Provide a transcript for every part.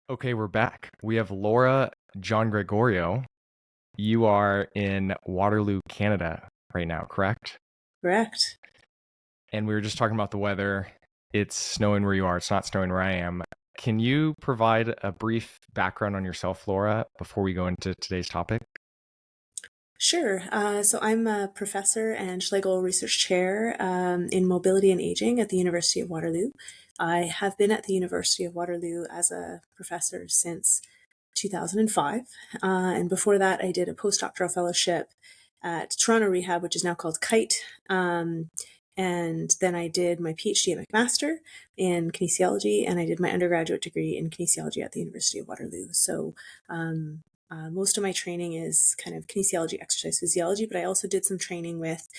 Okay, we're back. We have Lora Giangregorio. You are in Waterloo, Canada right now, correct? Correct. And we were just talking about the weather. It's snowing where you are. It's not snowing where I am. Can you provide a brief background on yourself, Laura, before we go into today's topic? Sure. So I'm a professor and Schlegel Research Chair in Mobility and Aging at the University of Waterloo. I have been at the University of Waterloo as a professor since 2005. And before that, I did a postdoctoral fellowship at Toronto Rehab, which is now called KITE. And then I did my PhD and McMaster in kinesiology, and I did my undergraduate degree in kinesiology at the University of Waterloo. So most of my training is kind of kinesiology, exercise physiology, but I also did some training with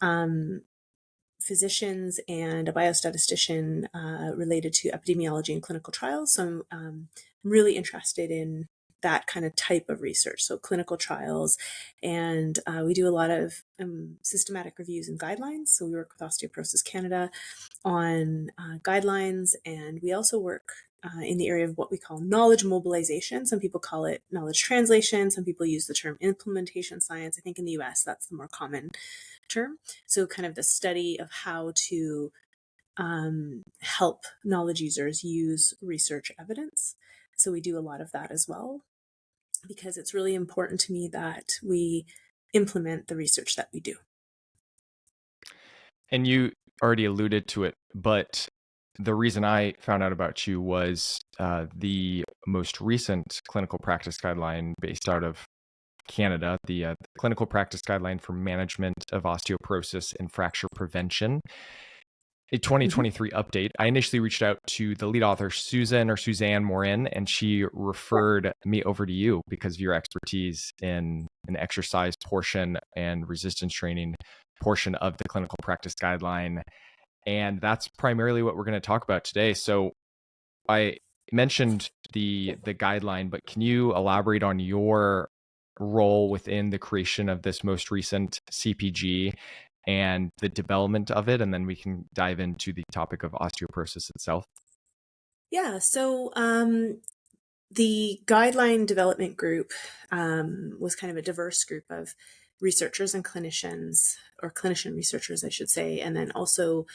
um, physicians and a biostatistician related to epidemiology and clinical trials. So I'm really interested in that kind of type of research, so clinical trials. And we do a lot of systematic reviews and guidelines. So we work with Osteoporosis Canada on guidelines, and we also work in the area of what we call knowledge mobilization. Some people call it knowledge translation. Some people use the term implementation science. I think in the US, that's the more common term. So, kind of the study of how to help knowledge users use research evidence. So, we do a lot of that as well because it's really important to me that we implement the research that we do. And you already alluded to it, but the reason I found out about you was the most recent clinical practice guideline based out of Canada, the Clinical Practice Guideline for Management of Osteoporosis and Fracture Prevention, a Mhm. 2023 update. I initially reached out to the lead author, Suzanne Morin, and she referred me over to you because of your expertise in an exercise portion and resistance training portion of the Clinical Practice Guideline. And that's primarily what we're going to talk about today. So I mentioned the guideline, but can you elaborate on your role within the creation of this most recent CPG and the development of it, and then we can dive into the topic of osteoporosis itself? Yeah, so the guideline development group was kind of a diverse group of researchers and clinicians, or clinician researchers, I should say, and then also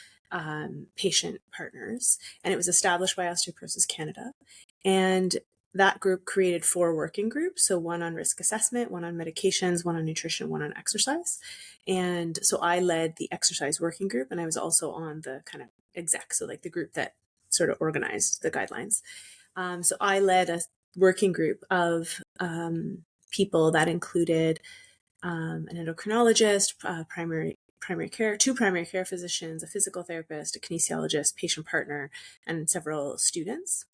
patient partners. And it was established by Osteoporosis Canada. And that group created 4 working groups. So one on risk assessment, one on medications, one on nutrition, one on exercise. And so I led the exercise working group, and I was also on the kind of exec, so like the group that sort of organized the guidelines. So I led a working group of people that included an endocrinologist, primary care, 2 primary care physicians, a physical therapist, a kinesiologist, patient partner, and several students.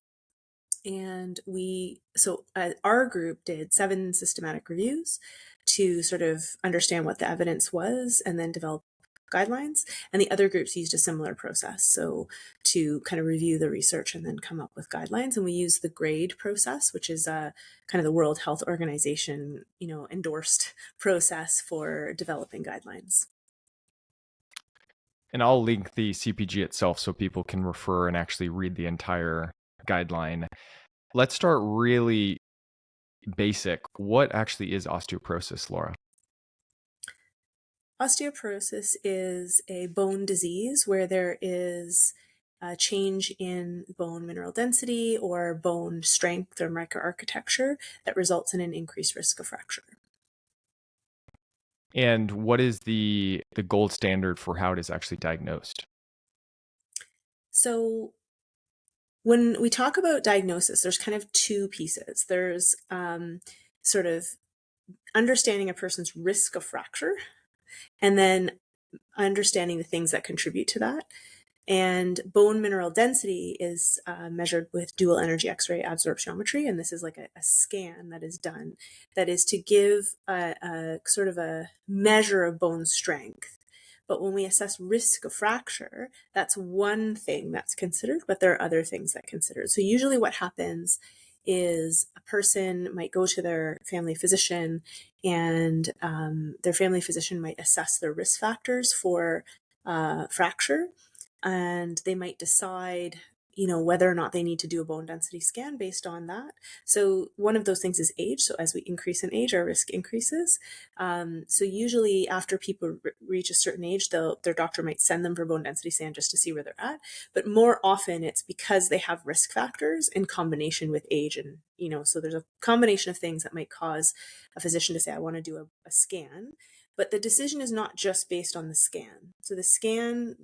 And our group did 7 systematic reviews to sort of understand what the evidence was and then develop guidelines. And the other groups used a similar process. So to kind of review the research and then come up with guidelines. And we use the GRADE process, which is kind of the World Health Organization, endorsed process for developing guidelines. And I'll link the CPG itself so people can refer and actually read the entire guideline. Let's start really basic. What actually is osteoporosis, Laura? Osteoporosis is a bone disease where there is a change in bone mineral density or bone strength or microarchitecture that results in an increased risk of fracture. And what is the gold standard for how it is actually diagnosed? So, when we talk about diagnosis, there's kind of 2 pieces. There's sort of understanding a person's risk of fracture, and then understanding the things that contribute to that. And bone mineral density is measured with dual energy X-ray absorptiometry, and this is like a scan that is done that is to give a sort of a measure of bone strength. But when we assess risk of fracture, that's one thing that's considered, but there are other things that considered. So usually what happens is a person might go to their family physician, and their family physician might assess their risk factors for fracture, and they might decide, whether or not they need to do a bone density scan based on that. So one of those things is age. So as we increase in age, our risk increases. So usually after people reach a certain age, their doctor might send them for bone density scan just to see where they're at. But more often it's because they have risk factors in combination with age. And, so there's a combination of things that might cause a physician to say, I want to do a scan. But the decision is not just based on the scan. So the scan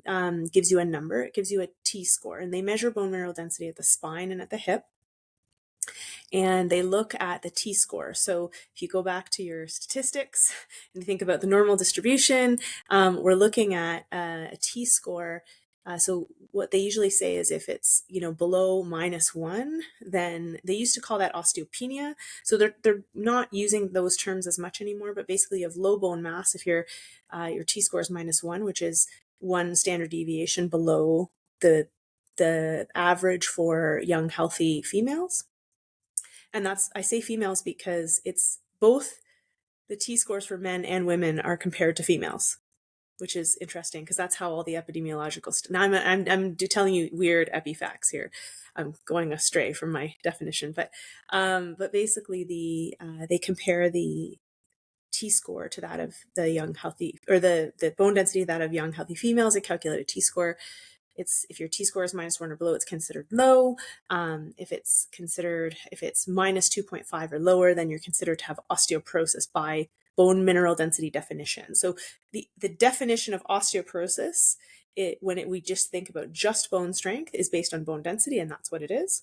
gives you a number. It gives you a T-score, and they measure bone mineral density at the spine and at the hip. And they look at the T-score. So if you go back to your statistics and you think about the normal distribution, we're looking at a T-score. So what they usually say is if it's, below -1, then they used to call that osteopenia. So they're not using those terms as much anymore, but basically you have low bone mass if your T-score is -1, which is one standard deviation below the average for young, healthy females. And I say females because it's both the T-scores for men and women are compared to females, which is interesting because that's how all the epidemiological now I'm telling you weird epi facts here. I'm going astray from my definition, but basically they compare the T-score to that of the young healthy, or the bone density that of young healthy females. They calculate a T-score. If your T-score is -1 or below, it's considered low. If it's -2.5 or lower, then you're considered to have osteoporosis by bone mineral density definition. So the definition of osteoporosis, we just think about just bone strength, is based on bone density, and that's what it is.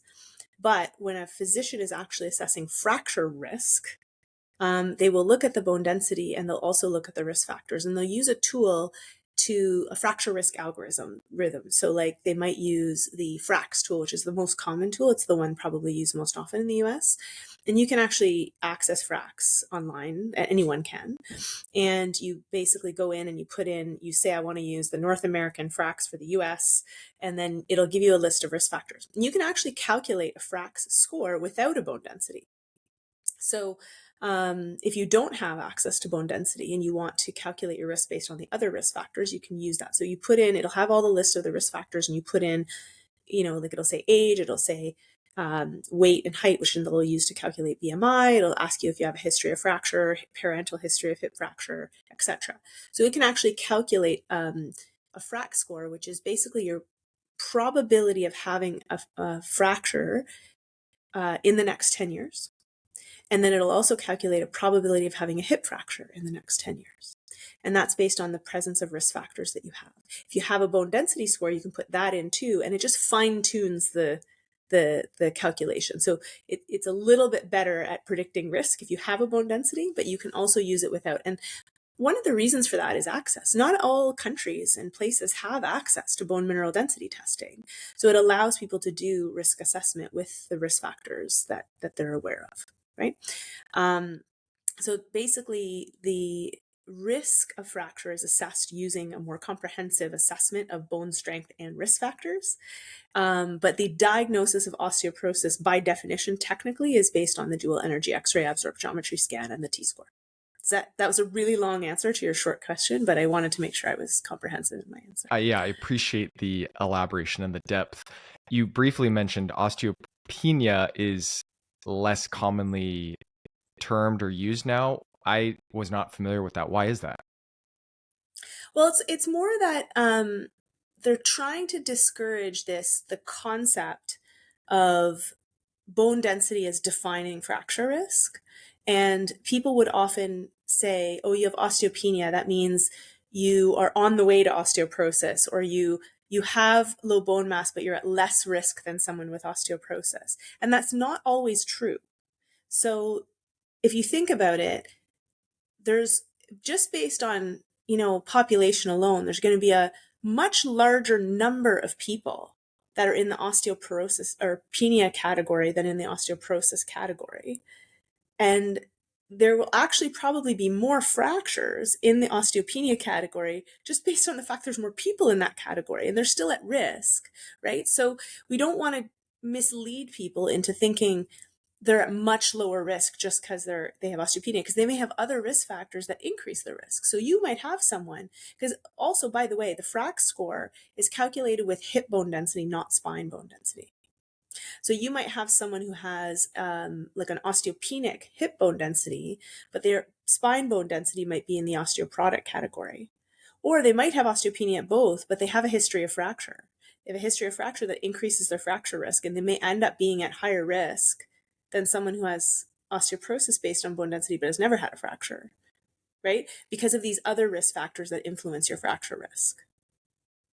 But when a physician is actually assessing fracture risk, they will look at the bone density and they'll also look at the risk factors, and they'll use a tool to a fracture risk algorithm. So like they might use the FRAX tool, which is the most common tool. It's the one probably used most often in the US. And you can actually access FRAX online. Anyone can. And you basically go in and you say, I want to use the North American FRAX for the US, and then it'll give you a list of risk factors. And you can actually calculate a FRAX score without a bone density. So if you don't have access to bone density and you want to calculate your risk based on the other risk factors, you can use that. So you put in, it'll have all the list of the risk factors, and you put in, like it'll say age, it'll say weight and height, which they'll use to calculate BMI. It'll ask you if you have a history of fracture, parental history of hip fracture, etc. So it can actually calculate a FRAX score, which is basically your probability of having a fracture in the next 10 years. And then it'll also calculate a probability of having a hip fracture in the next 10 years. And that's based on the presence of risk factors that you have. If you have a bone density score, you can put that in too, and it just fine tunes the calculation. So it's a little bit better at predicting risk if you have a bone density, but you can also use it without. And one of the reasons for that is access. Not all countries and places have access to bone mineral density testing. So it allows people to do risk assessment with the risk factors that they're aware of. Right? So basically, the risk of fracture is assessed using a more comprehensive assessment of bone strength and risk factors. But the diagnosis of osteoporosis, by definition, technically, is based on the dual energy X-ray absorptiometry scan and the T-score. That was a really long answer to your short question, but I wanted to make sure I was comprehensive in my answer. Yeah, I appreciate the elaboration and the depth. You briefly mentioned osteopenia is less commonly termed or used now. I was not familiar with that. Why is that? Well, it's more that they're trying to discourage the concept of bone density as defining fracture risk. And people would often say, oh, you have osteopenia. That means you are on the way to osteoporosis, or you have low bone mass, but you're at less risk than someone with osteoporosis. And that's not always true. So if you think about it, there's just based on, population alone, there's going to be a much larger number of people that are in the osteoporosis or penia category than in the osteoporosis category. And there will actually probably be more fractures in the osteopenia category just based on the fact there's more people in that category and they're still at risk, right? So we don't want to mislead people into thinking they're at much lower risk just because they have osteopenia, because they may have other risk factors that increase the risk. So you might have someone, because also, by the way, the FRAX score is calculated with hip bone density, not spine bone density. So you might have someone who has like an osteopenic hip bone density, but their spine bone density might be in the osteoporotic category. Or they might have osteopenia at both, but they have a history of fracture. They have a history of fracture that increases their fracture risk, and they may end up being at higher risk than someone who has osteoporosis based on bone density but has never had a fracture, right? Because of these other risk factors that influence your fracture risk.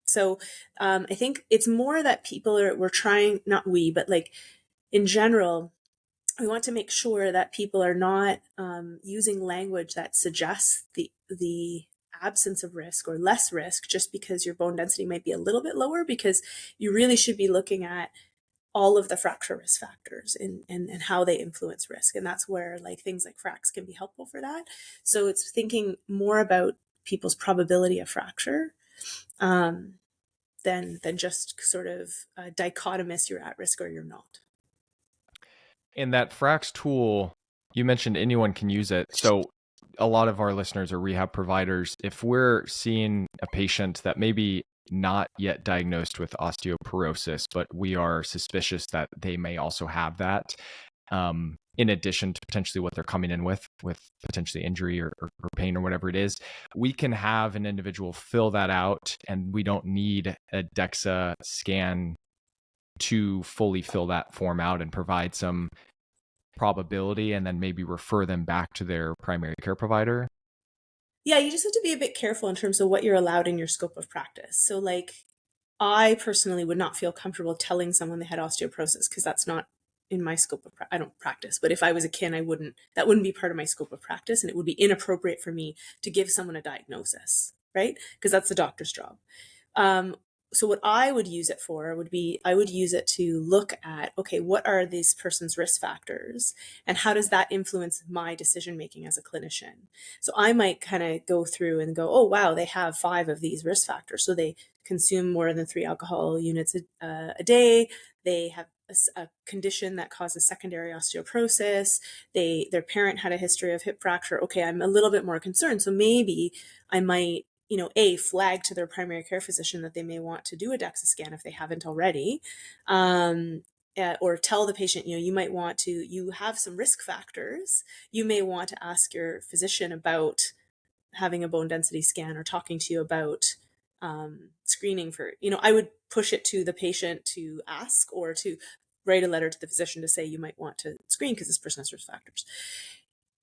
So I think it's more that we're trying, not we, but like in general, we want to make sure that people are not using language that suggests the absence of risk or less risk just because your bone density might be a little bit lower, because you really should be looking at all of the fracture risk factors and how they influence risk. And that's where like things like FRAX can be helpful for that. So it's thinking more about people's probability of fracture than just sort of dichotomous, you're at risk or you're not. And that Frax tool, you mentioned anyone can use it. So a lot of our listeners are rehab providers. If we're seeing a patient that maybe not yet diagnosed with osteoporosis, but we are suspicious that they may also have that, in addition to potentially what they're coming in with potentially injury or pain or whatever it is, we can have an individual fill that out, and we don't need a DEXA scan to fully fill that form out and provide some probability, and then maybe refer them back to their primary care provider. Yeah, you just have to be a bit careful in terms of what you're allowed in your scope of practice. So like I personally would not feel comfortable telling someone they had osteoporosis, because that's not in my scope of I don't practice, but if I was a kin, that wouldn't be part of my scope of practice, and it would be inappropriate for me to give someone a diagnosis, right? Because that's the doctor's job. Um, so what I would use it for would be, I would use it to look at, okay, what are this person's risk factors and how does that influence my decision making as a clinician? So I might kind of go through and go, oh, wow, they have 5 of these risk factors. So they consume more than 3 alcohol units a day. They have a condition that causes secondary osteoporosis. Their parent had a history of hip fracture. Okay, I'm a little bit more concerned. So maybe I might, flag to their primary care physician that they may want to do a DEXA scan if they haven't already. Or tell the patient, you have some risk factors. You may want to ask your physician about having a bone density scan or talking to you about screening for, I would push it to the patient to ask or to write a letter to the physician to say you might want to screen because this person has risk factors.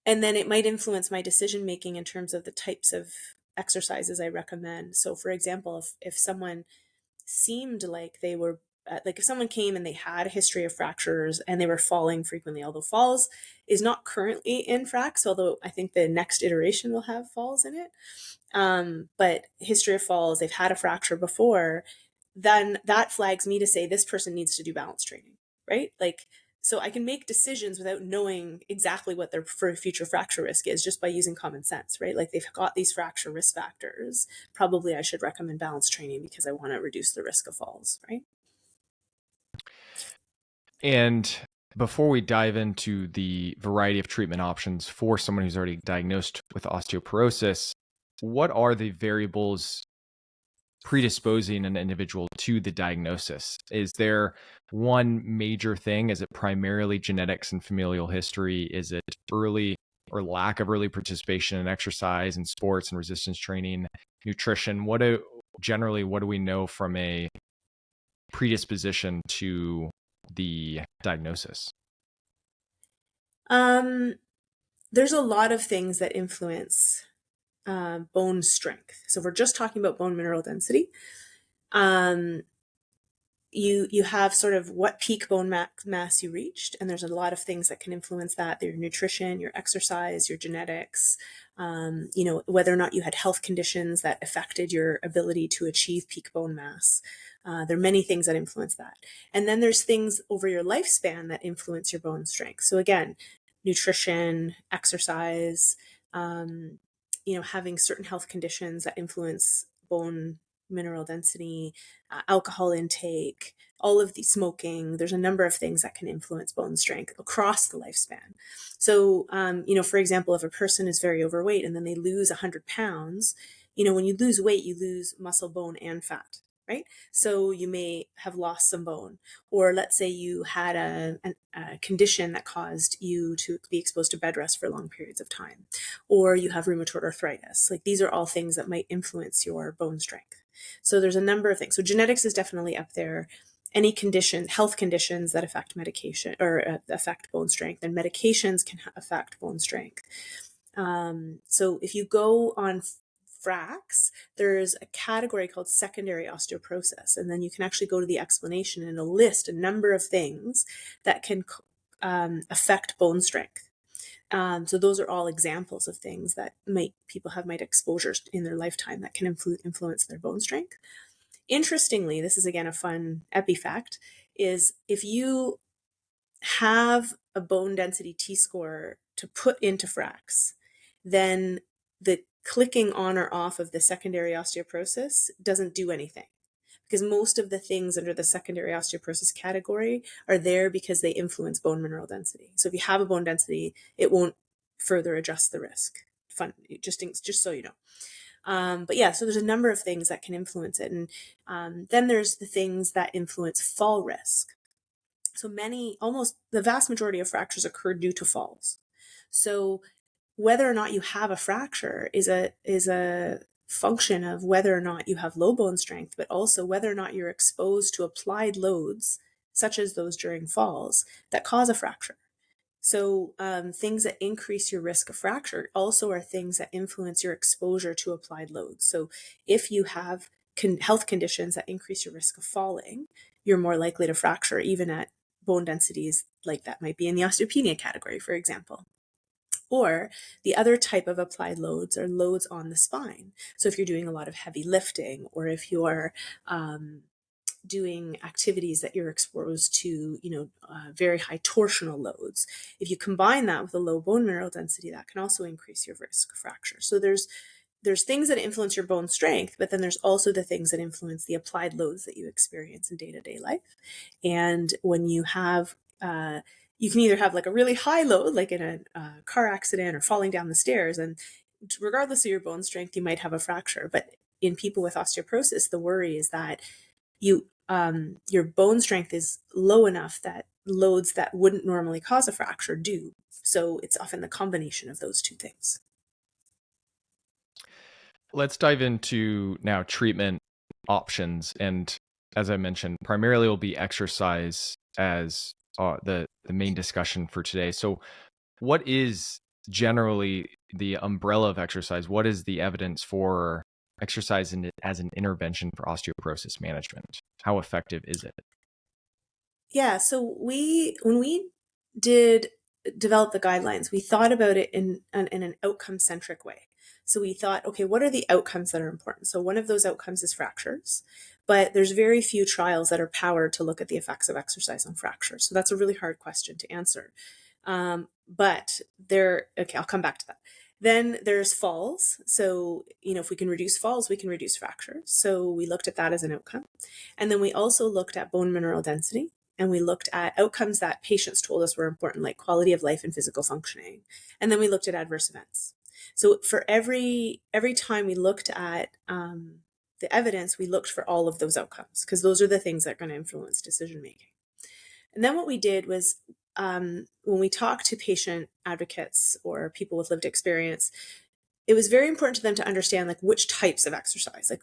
And then it might influence my decision making in terms of the types of exercises I recommend. So for example, if someone seemed like they were like if someone came and they had a history of fractures and they were falling frequently, although falls is not currently in FRAX, although I think the next iteration will have falls in it. But history of falls, they've had a fracture before, then that flags me to say this person needs to do balance training, right? Like, so I can make decisions without knowing exactly what their future fracture risk is just by using common sense, right? Like they've got these fracture risk factors. Probably I should recommend balance training because I want to reduce the risk of falls, right? And before we dive into the variety of treatment options for someone who's already diagnosed with osteoporosis, what are the variables predisposing an individual to the diagnosis? Is there one major thing? Is it primarily genetics and familial history? Is it early or lack of early participation in exercise and sports and resistance training, nutrition? What do we know from a predisposition to the diagnosis? There's a lot of things that influence bone strength. So if we're just talking about bone mineral density, you have sort of what peak bone mass you reached, and there's a lot of things that can influence that: your nutrition, your exercise, your genetics, whether or not you had health conditions that affected your ability to achieve peak bone mass. There are many things that influence that. And then there's things over your lifespan that influence your bone strength. So again, nutrition, exercise, having certain health conditions that influence bone mineral density, alcohol intake, all of the smoking, there's a number of things that can influence bone strength across the lifespan. So, for example, if a person is very overweight and then they lose 100 pounds, when you lose weight, you lose muscle, bone, and fat, right? So you may have lost some bone, or let's say you had a condition that caused you to be exposed to bed rest for long periods of time, or you have rheumatoid arthritis. Like, these are all things that might influence your bone strength. So there's a number of things. So genetics is definitely up there. Any health conditions that affect medication or affect bone strength, and medications can affect bone strength. So if you go on FRAX, there's a category called secondary osteoporosis, and then you can actually go to the explanation and it'll list a number of things that can affect bone strength. So those are all examples of things that people might exposures in their lifetime that can influence their bone strength. Interestingly, this is again a fun epi-fact, is if you have a bone density T-score to put into FRAX, then the clicking on or off of the secondary osteoporosis doesn't do anything, because most of the things under the secondary osteoporosis category are there because they influence bone mineral density. So if you have a bone density, it won't further adjust the risk. Fun, just so you know. But yeah, so there's a number of things that can influence it. And then there's the things that influence fall risk. So almost the vast majority of fractures occur due to falls. So whether or not you have a fracture is a function of whether or not you have low bone strength, but also whether or not you're exposed to applied loads, such as those during falls, that cause a fracture. So things that increase your risk of fracture also are things that influence your exposure to applied loads. So if you have health conditions that increase your risk of falling, you're more likely to fracture, even at bone densities like that might be in the osteopenia category, for example. Or the other type of applied loads are loads on the spine. So if you're doing a lot of heavy lifting, or if you're doing activities that you're exposed to, very high torsional loads, if you combine that with a low bone mineral density, that can also increase your risk of fracture. So there's things that influence your bone strength, but then there's also the things that influence the applied loads that you experience in day-to-day life. And when you have you can either have like a really high load, like in a car accident or falling down the stairs, and regardless of your bone strength, you might have a fracture. But in people with osteoporosis, the worry is that your bone strength is low enough that loads that wouldn't normally cause a fracture do. So it's often the combination of those two things. Let's dive into now treatment options. And as I mentioned, primarily will be exercise as the main discussion for today. So what is generally the umbrella of exercise? What is the evidence for exercise as an intervention for osteoporosis management? How effective is it? Yeah, so when we did develop the guidelines, we thought about it in an outcome-centric way. So we thought, okay, what are the outcomes that are important? So one of those outcomes is fractures, but there's very few trials that are powered to look at the effects of exercise on fractures. So that's a really hard question to answer. Okay, I'll come back to that. Then there's falls. So, if we can reduce falls, we can reduce fractures. So we looked at that as an outcome. And then we also looked at bone mineral density. And we looked at outcomes that patients told us were important, like quality of life and physical functioning. And then we looked at adverse events. So for every time we looked at the evidence, we looked for all of those outcomes, because those are the things that are going to influence decision making. And then what we did was, when we talked to patient advocates or people with lived experience, it was very important to them to understand like which types of exercise, like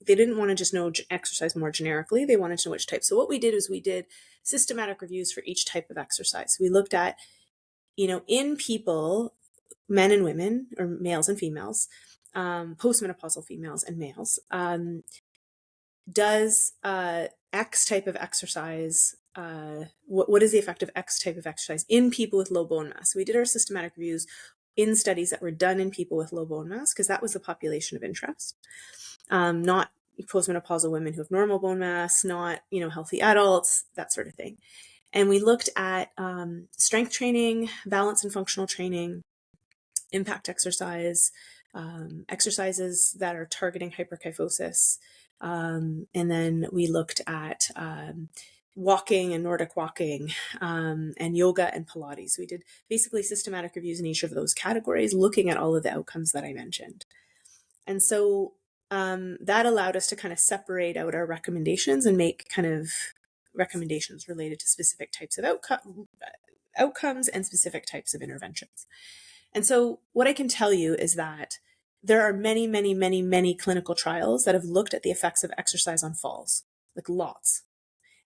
they didn't want to just know exercise more generically. They wanted to know which type. So what we did is we did systematic reviews for each type of exercise. We looked at, in people, men and women, or males and females, postmenopausal females and males, does X type of exercise, what is the effect of X type of exercise in people with low bone mass? So we did our systematic reviews in studies that were done in people with low bone mass, because that was the population of interest, not postmenopausal women who have normal bone mass, not, healthy adults, that sort of thing. And we looked at strength training, balance and functional training, impact exercise, exercises that are targeting hyperkyphosis, And then we looked at walking and Nordic walking, and yoga and Pilates. We did basically systematic reviews in each of those categories, looking at all of the outcomes that I mentioned. And so that allowed us to kind of separate out our recommendations and make kind of recommendations related to specific types of outcomes and specific types of interventions. And so what I can tell you is that there are many, many, many, many clinical trials that have looked at the effects of exercise on falls, like lots.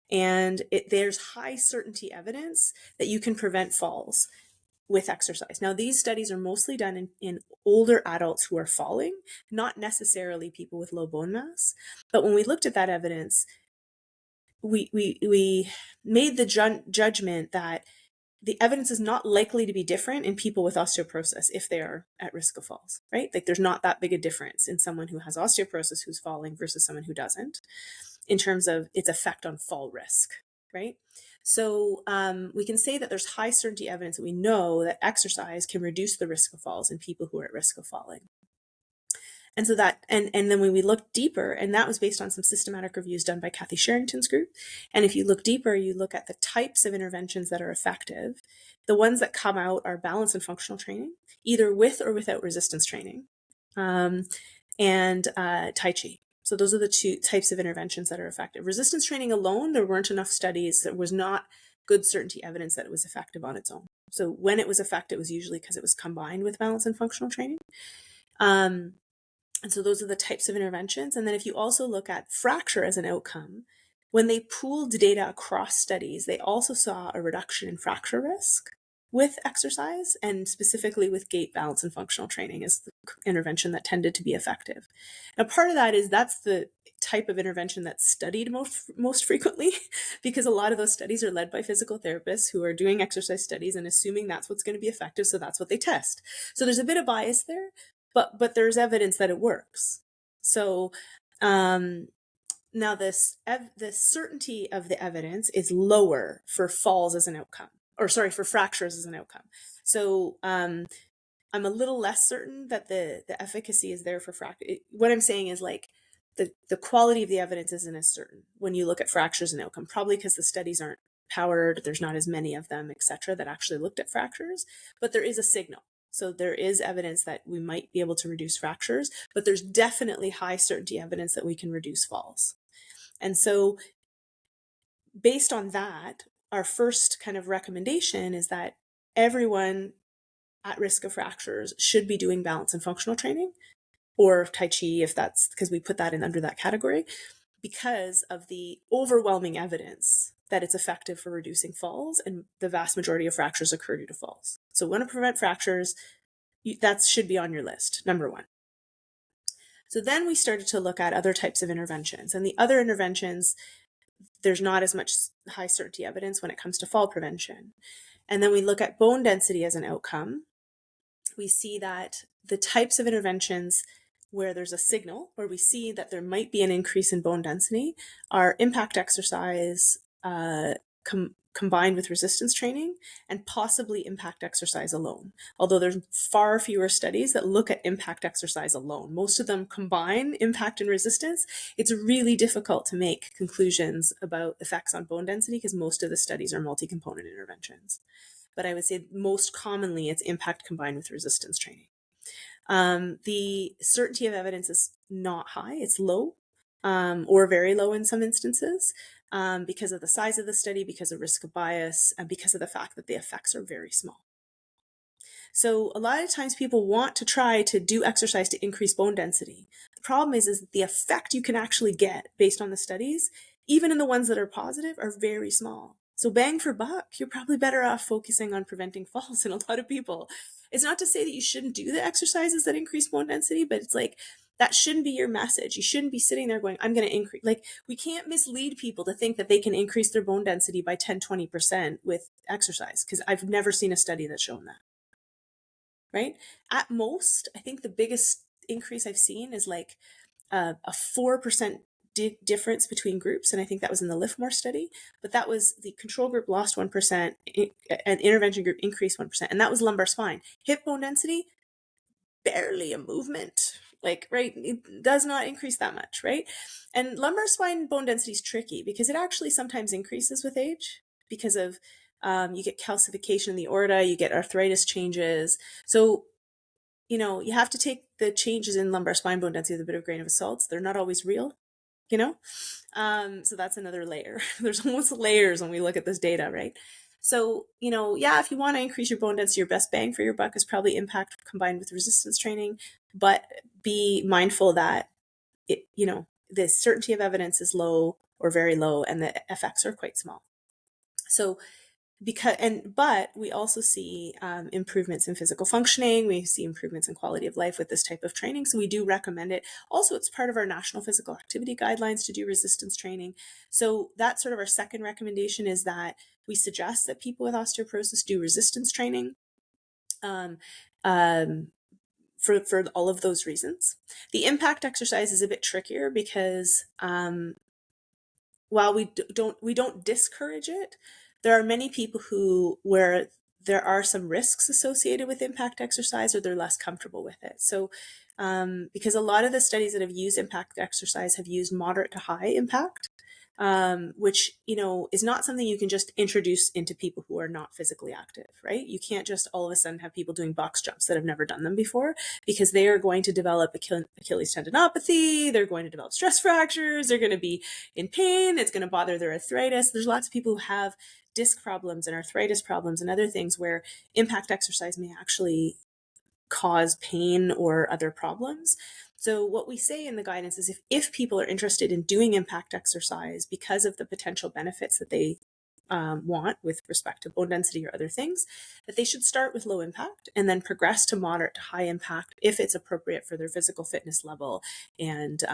And there's high certainty evidence that you can prevent falls with exercise. Now, these studies are mostly done in older adults who are falling, not necessarily people with low bone mass. But when we looked at that evidence, we made the judgment that the evidence is not likely to be different in people with osteoporosis if they are at risk of falls, right? Like there's not that big a difference in someone who has osteoporosis who's falling versus someone who doesn't in terms of its effect on fall risk, right? So we can say that there's high certainty evidence that we know that exercise can reduce the risk of falls in people who are at risk of falling. And so that, and then when we looked deeper, and that was based on some systematic reviews done by Kathy Sherrington's group. And if you look deeper, you look at the types of interventions that are effective. The ones that come out are balance and functional training, either with or without resistance training, and Tai Chi. So those are the two types of interventions that are effective. Resistance training alone, there weren't enough studies. There was not good certainty evidence that it was effective on its own. So when it was effective, it was usually because it was combined with balance and functional training. And so those are the types of interventions. And then if you also look at fracture as an outcome, when they pooled data across studies, they also saw a reduction in fracture risk with exercise, and specifically with gait, balance, and functional training is the intervention that tended to be effective. Now, part of that is that's the type of intervention that's studied most frequently, because a lot of those studies are led by physical therapists who are doing exercise studies and assuming that's what's going to be effective, so that's what they test. So there's a bit of bias there. But there's evidence that it works. So now the certainty of the evidence is lower for falls as an outcome, or sorry, for fractures as an outcome. So I'm a little less certain that the efficacy is there for fracture. What I'm saying is like the quality of the evidence isn't as certain when you look at fractures and outcome, probably because the studies aren't powered, there's not as many of them, et cetera, that actually looked at fractures, but there is a signal. So there is evidence that we might be able to reduce fractures, but there's definitely high certainty evidence that we can reduce falls. And so based on that, our first kind of recommendation is that everyone at risk of fractures should be doing balance and functional training, or Tai Chi, if that's because we put that in under that category, because of the overwhelming evidence that it's effective for reducing falls, and the vast majority of fractures occur due to falls. So we want to prevent fractures. That should be on your list, number one. So then we started to look at other types of interventions, and the other interventions, there's not as much high certainty evidence when it comes to fall prevention. And then we look at bone density as an outcome. We see that the types of interventions where there's a signal, where we see that there might be an increase in bone density, are impact exercise combined with resistance training, and possibly impact exercise alone. Although there's far fewer studies that look at impact exercise alone. Most of them combine impact and resistance. It's really difficult to make conclusions about effects on bone density because most of the studies are multi-component interventions. But I would say most commonly it's impact combined with resistance training. The certainty of evidence is not high, it's low, or very low in some instances, because of the size of the study, because of risk of bias, and because of the fact that the effects are very small. So a lot of times people want to try to do exercise to increase bone density. The problem is that the effect you can actually get based on the studies, even in the ones that are positive, are very small. So bang for buck, you're probably better off focusing on preventing falls in a lot of people. It's not to say that you shouldn't do the exercises that increase bone density, but it's like, that shouldn't be your message. You shouldn't be sitting there going, I'm going to increase. Like, we can't mislead people to think that they can increase their bone density by 10, 20% with exercise, because I've never seen a study that's shown that. Right? At most, I think the biggest increase I've seen is like a 4% difference between groups. And I think that was in the Liftmore study, but that was the control group lost 1%, and intervention group increased 1%. And that was lumbar spine. Hip bone density, barely a movement, Like, right, it does not increase that much, right? And lumbar spine bone density is tricky because it actually sometimes increases with age because of you get calcification in the aorta, you get arthritis changes. So, you have to take the changes in lumbar spine bone density with a bit of grain of salt. They're not always real, you know? So that's another layer. There's almost layers when we look at this data, right? So, yeah, if you want to increase your bone density, your best bang for your buck is probably impact combined with resistance training, but be mindful that the certainty of evidence is low or very low and the effects are quite small. So but we also see improvements in physical functioning. We see improvements in quality of life with this type of training. So we do recommend it. Also, it's part of our National Physical Activity Guidelines to do resistance training. So that's sort of our second recommendation, is that we suggest that people with osteoporosis do resistance training um, for all of those reasons. The impact exercise is a bit trickier because while we don't discourage it, there are many people where there are some risks associated with impact exercise, or they're less comfortable with it. So because a lot of the studies that have used impact exercise have used moderate to high impact, which is not something you can just introduce into people who are not physically active, right? You can't just all of a sudden have people doing box jumps that have never done them before, because they are going to develop Achilles tendinopathy, they're going to develop stress fractures, they're going to be in pain, it's going to bother their arthritis. There's lots of people who have disc problems and arthritis problems and other things where impact exercise may actually cause pain or other problems. So what we say in the guidance is if people are interested in doing impact exercise because of the potential benefits that they want with respect to bone density or other things, that they should start with low impact and then progress to moderate to high impact if it's appropriate for their physical fitness level and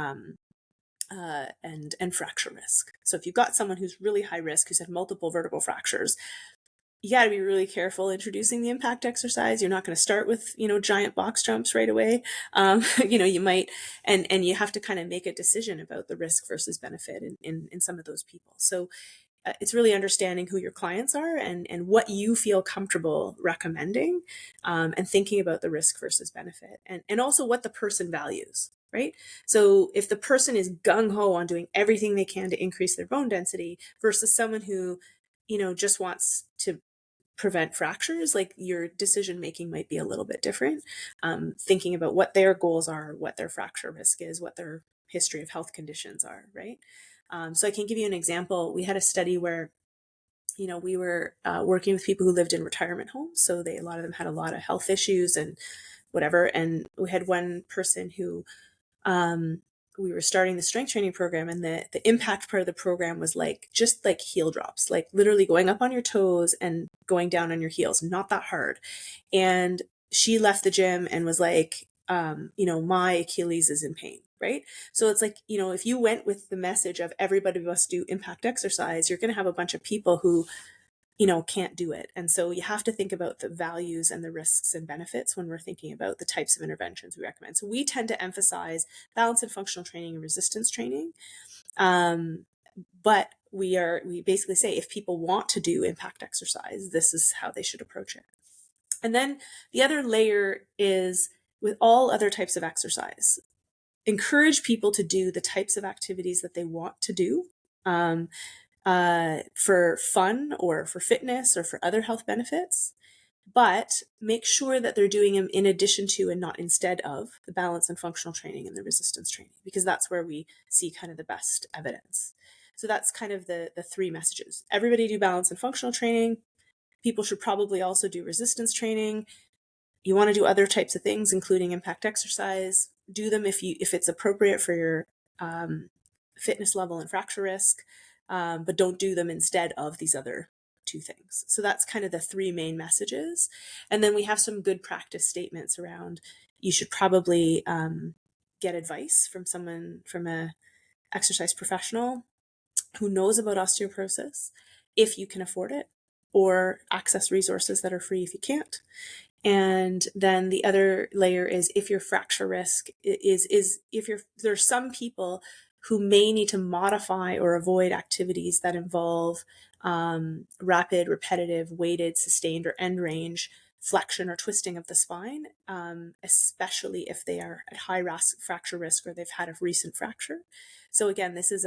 fracture risk. So if you've got someone who's really high risk, who's had multiple vertebral fractures, you got to be really careful introducing the impact exercise. You're not going to start with, giant box jumps right away. You might, and you have to kind of make a decision about the risk versus benefit in some of those people. So it's really understanding who your clients are and what you feel comfortable recommending, and thinking about the risk versus benefit, and also what the person values, right? So if the person is gung-ho on doing everything they can to increase their bone density versus someone who, just wants to prevent fractures, like, your decision making might be a little bit different, thinking about what their goals are, what their fracture risk is, what their history of health conditions are, right? So I can give you an example. We had a study where we were working with people who lived in retirement homes, so a lot of them had a lot of health issues and whatever, and we had one person who we were starting the strength training program, and the impact part of the program was just like heel drops, like literally going up on your toes and going down on your heels, not that hard. And she left the gym and was like, my Achilles is in pain, right? So it's like, if you went with the message of everybody must do impact exercise, you're going to have a bunch of people who can't do it. And so you have to think about the values and the risks and benefits when we're thinking about the types of interventions we recommend. So we tend to emphasize balance and functional training and resistance training. But we basically say, if people want to do impact exercise, this is how they should approach it. And then the other layer is, with all other types of exercise, encourage people to do the types of activities that they want to do. For fun or for fitness or for other health benefits, but make sure that they're doing them in addition to and not instead of the balance and functional training and the resistance training, because that's where we see kind of the best evidence. So that's kind of the three messages. Everybody do balance and functional training. People should probably also do resistance training. You want to do other types of things, including impact exercise. Do them if it's appropriate for your fitness level and fracture risk. But don't do them instead of these other two things. So that's kind of the three main messages. And then we have some good practice statements around, you should probably get advice from a exercise professional who knows about osteoporosis if you can afford it, or access resources that are free if you can't. And then the other layer is, if your fracture risk there's some people who may need to modify or avoid activities that involve rapid, repetitive, weighted, sustained, or end range flexion or twisting of the spine, especially if they are at high fracture risk or they've had a recent fracture. So again, this is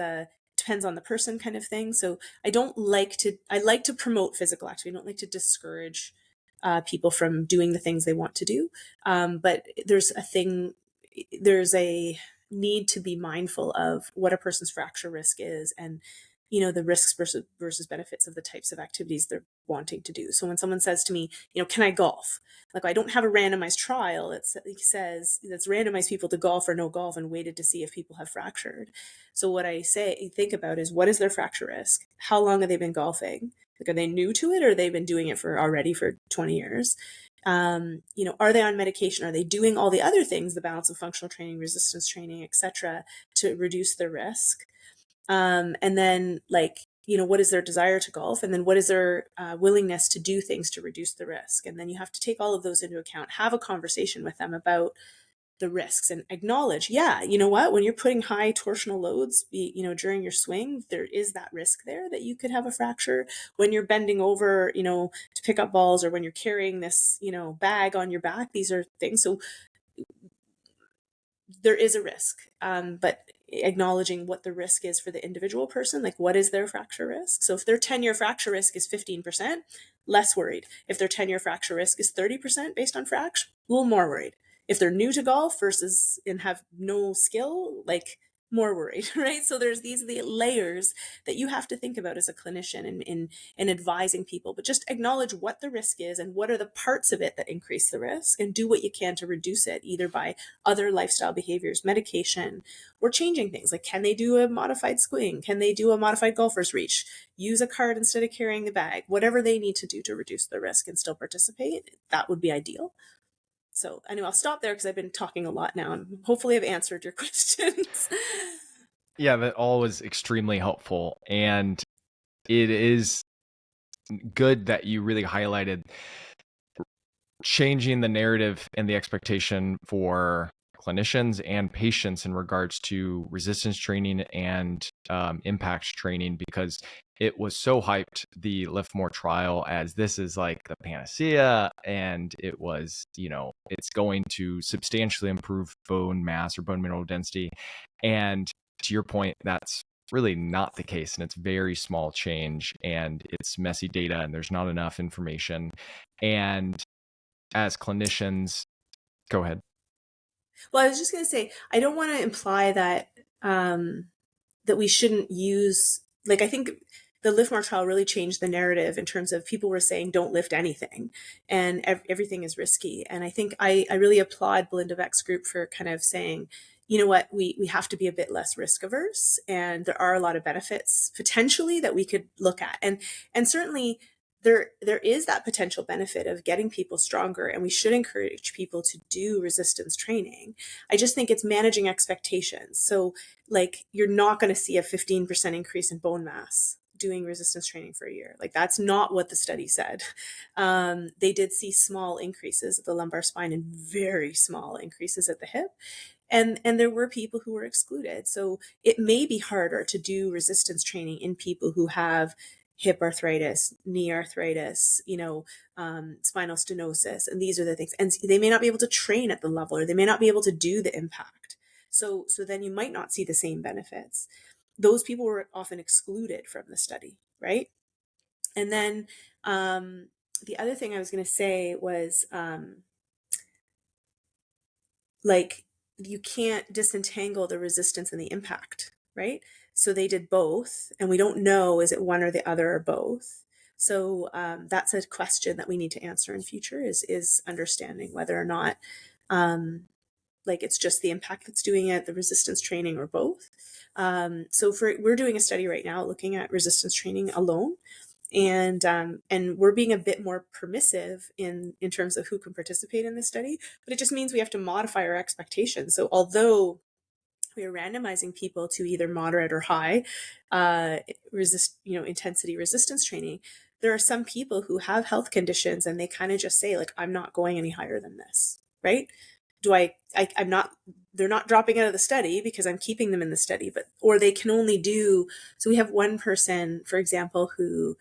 depends on the person kind of thing. So I like to promote physical activity. I don't like to discourage people from doing the things they want to do. But there's a need to be mindful of what a person's fracture risk is, and the risks versus benefits of the types of activities they're wanting to do. So when someone says to me, can I golf? Like, I don't have a randomized trial. It says that's randomized people to golf or no golf and waited to see if people have fractured. So what I think about is, what is their fracture risk? How long have they been golfing? Like, are they new to it, or they've been doing it already for 20 years? Are they on medication? Are they doing all the other things, the balance of functional training, resistance training, etc., to reduce their risk? And then, what is their desire to golf? And then what is their willingness to do things to reduce the risk? And then you have to take all of those into account, have a conversation with them about the risks, and acknowledge, you know what, when you're putting high torsional loads, during your swing, there is that risk there that you could have a fracture. When you're bending over, to pick up balls, or when you're carrying this, bag on your back, these are things. So there is a risk, but acknowledging what the risk is for the individual person, like what is their fracture risk. So if their 10-year fracture risk is 15%, less worried. If their 10-year fracture risk is 30% based on fracture, a little more worried. If they're new to golf and have no skill, more worried, right? So there's the layers that you have to think about as a clinician in advising people, but just acknowledge what the risk is and what are the parts of it that increase the risk, and do what you can to reduce it, either by other lifestyle behaviors, medication, or changing things. Like, can they do a modified swing? Can they do a modified golfer's reach? Use a cart instead of carrying the bag? Whatever they need to do to reduce the risk and still participate, that would be ideal. So anyway, I'll stop there because I've been talking a lot now, and hopefully I've answered your questions. Yeah, that all was extremely helpful. And it is good that you really highlighted changing the narrative and the expectation for clinicians and patients in regards to resistance training and impact training, because it was so hyped, the Lift More trial, as this is like the panacea, and it was, it's going to substantially improve bone mass or bone mineral density. And to your point, that's really not the case, and it's very small change, and it's messy data, and there's not enough information. And as clinicians, go ahead. Well, I was just going to say, I don't want to imply that that we shouldn't use, I think the Lift More trial really changed the narrative in terms of people were saying, don't lift anything, and everything is risky. And I think I really applaud Belinda Beck's group for kind of saying, you know what, we have to be a bit less risk averse, and there are a lot of benefits potentially that we could look at. And certainly there is that potential benefit of getting people stronger, and we should encourage people to do resistance training. I just think it's managing expectations. So you're not going to see a 15% increase in bone mass doing resistance training for a year. That's not what the study said. They did see small increases at the lumbar spine and very small increases at the hip. And there were people who were excluded. So it may be harder to do resistance training in people who have hip arthritis, knee arthritis, spinal stenosis. And these are the things. And they may not be able to train at the level, or they may not be able to do the impact. So then you might not see the same benefits. Those people were often excluded from the study, right? And then the other thing I was going to say was you can't disentangle the resistance and the impact, right? So they did both, and we don't know, is it one or the other or both? So that's a question that we need to answer in future, is understanding whether or not it's just the impact that's doing it, the resistance training, or both. So we're doing a study right now looking at resistance training alone. And we're being a bit more permissive in terms of who can participate in this study, but it just means we have to modify our expectations. So although we are randomizing people to either moderate or high intensity resistance training, there are some people who have health conditions, and they kind of just say, I'm not going any higher than this, right? I'm not, they're not dropping out of the study because I'm keeping them in the study, or they can only do, so we have one person, for example, who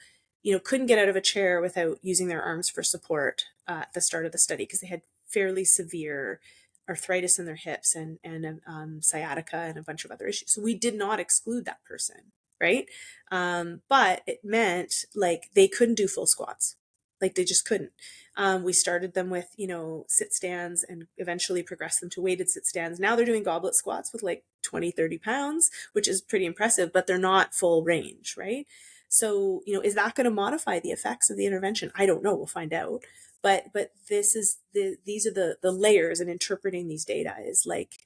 couldn't get out of a chair without using their arms for support at the start of the study because they had fairly severe arthritis in their hips and sciatica and a bunch of other issues. So we did not exclude that person, right? But it meant like they couldn't do full squats. Like they just couldn't. We started them with, sit stands and eventually progressed them to weighted sit stands. Now they're doing goblet squats with like 20, 30 pounds, which is pretty impressive, but they're not full range, right? So, is that going to modify the effects of the intervention? I don't know. We'll find out. But these are the layers, and interpreting these data is like,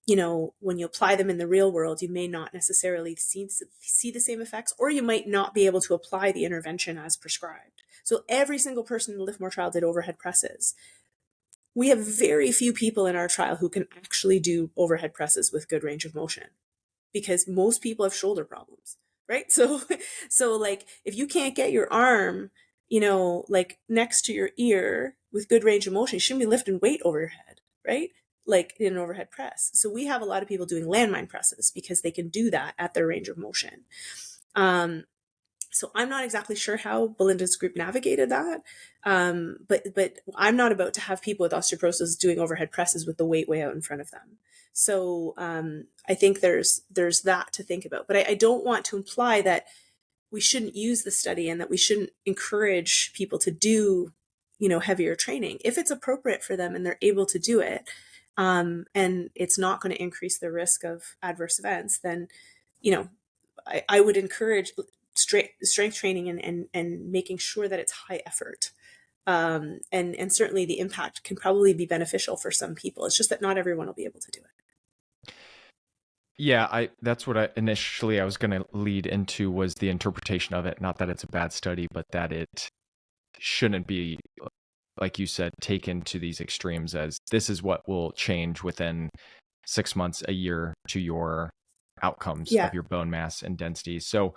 when you apply them in the real world, you may not necessarily see the same effects, or you might not be able to apply the intervention as prescribed. So every single person in the Lift More trial did overhead presses. We have very few people in our trial who can actually do overhead presses with good range of motion, because most people have shoulder problems, right? So like if you can't get your arm, like next to your ear with good range of motion, you shouldn't be lifting weight over your head, right? Like in an overhead press. So we have a lot of people doing landmine presses because they can do that at their range of motion. So I'm not exactly sure how Belinda's group navigated that, but I'm not about to have people with osteoporosis doing overhead presses with the weight way out in front of them. So I think there's that to think about. But I don't want to imply that we shouldn't use the study and that we shouldn't encourage people to do, heavier training if it's appropriate for them and they're able to do it, and it's not going to increase the risk of adverse events. Then, I would encourage strength training and making sure that it's high effort. And certainly the impact can probably be beneficial for some people. It's just that not everyone will be able to do it. Yeah, that's what I was going to lead into, was the interpretation of it. Not that it's a bad study, but that it shouldn't be, like you said, taken to these extremes as this is what will change within 6 months, a year, to your outcomes of your bone mass and density. So,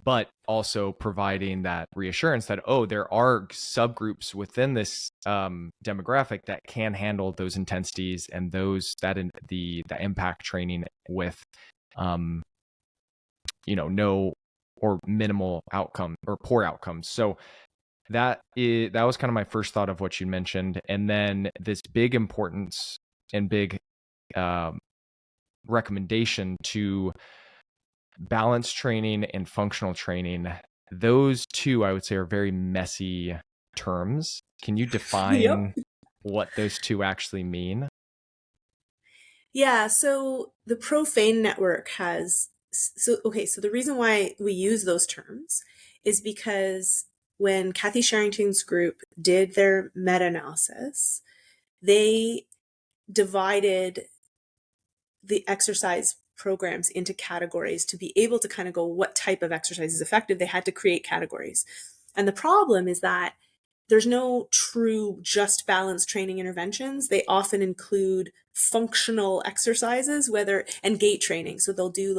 but also providing that reassurance that, there are subgroups within this demographic that can handle those intensities and the impact training with, no or minimal outcome or poor outcomes. So that was kind of my first thought of what you mentioned. And then this big importance and big recommendation to balance training and functional training. Those two, I would say, are very messy terms. Can you define what those two actually mean? Yeah, so the Profane Network has, so the reason why we use those terms is because when Kathy Sherrington's group did their meta-analysis, they divided the exercise programs into categories to be able to kind of go, what type of exercise is effective? They had to create categories. And the problem is that there's no true just balance training interventions. They often include functional exercises, and gait training. So they'll do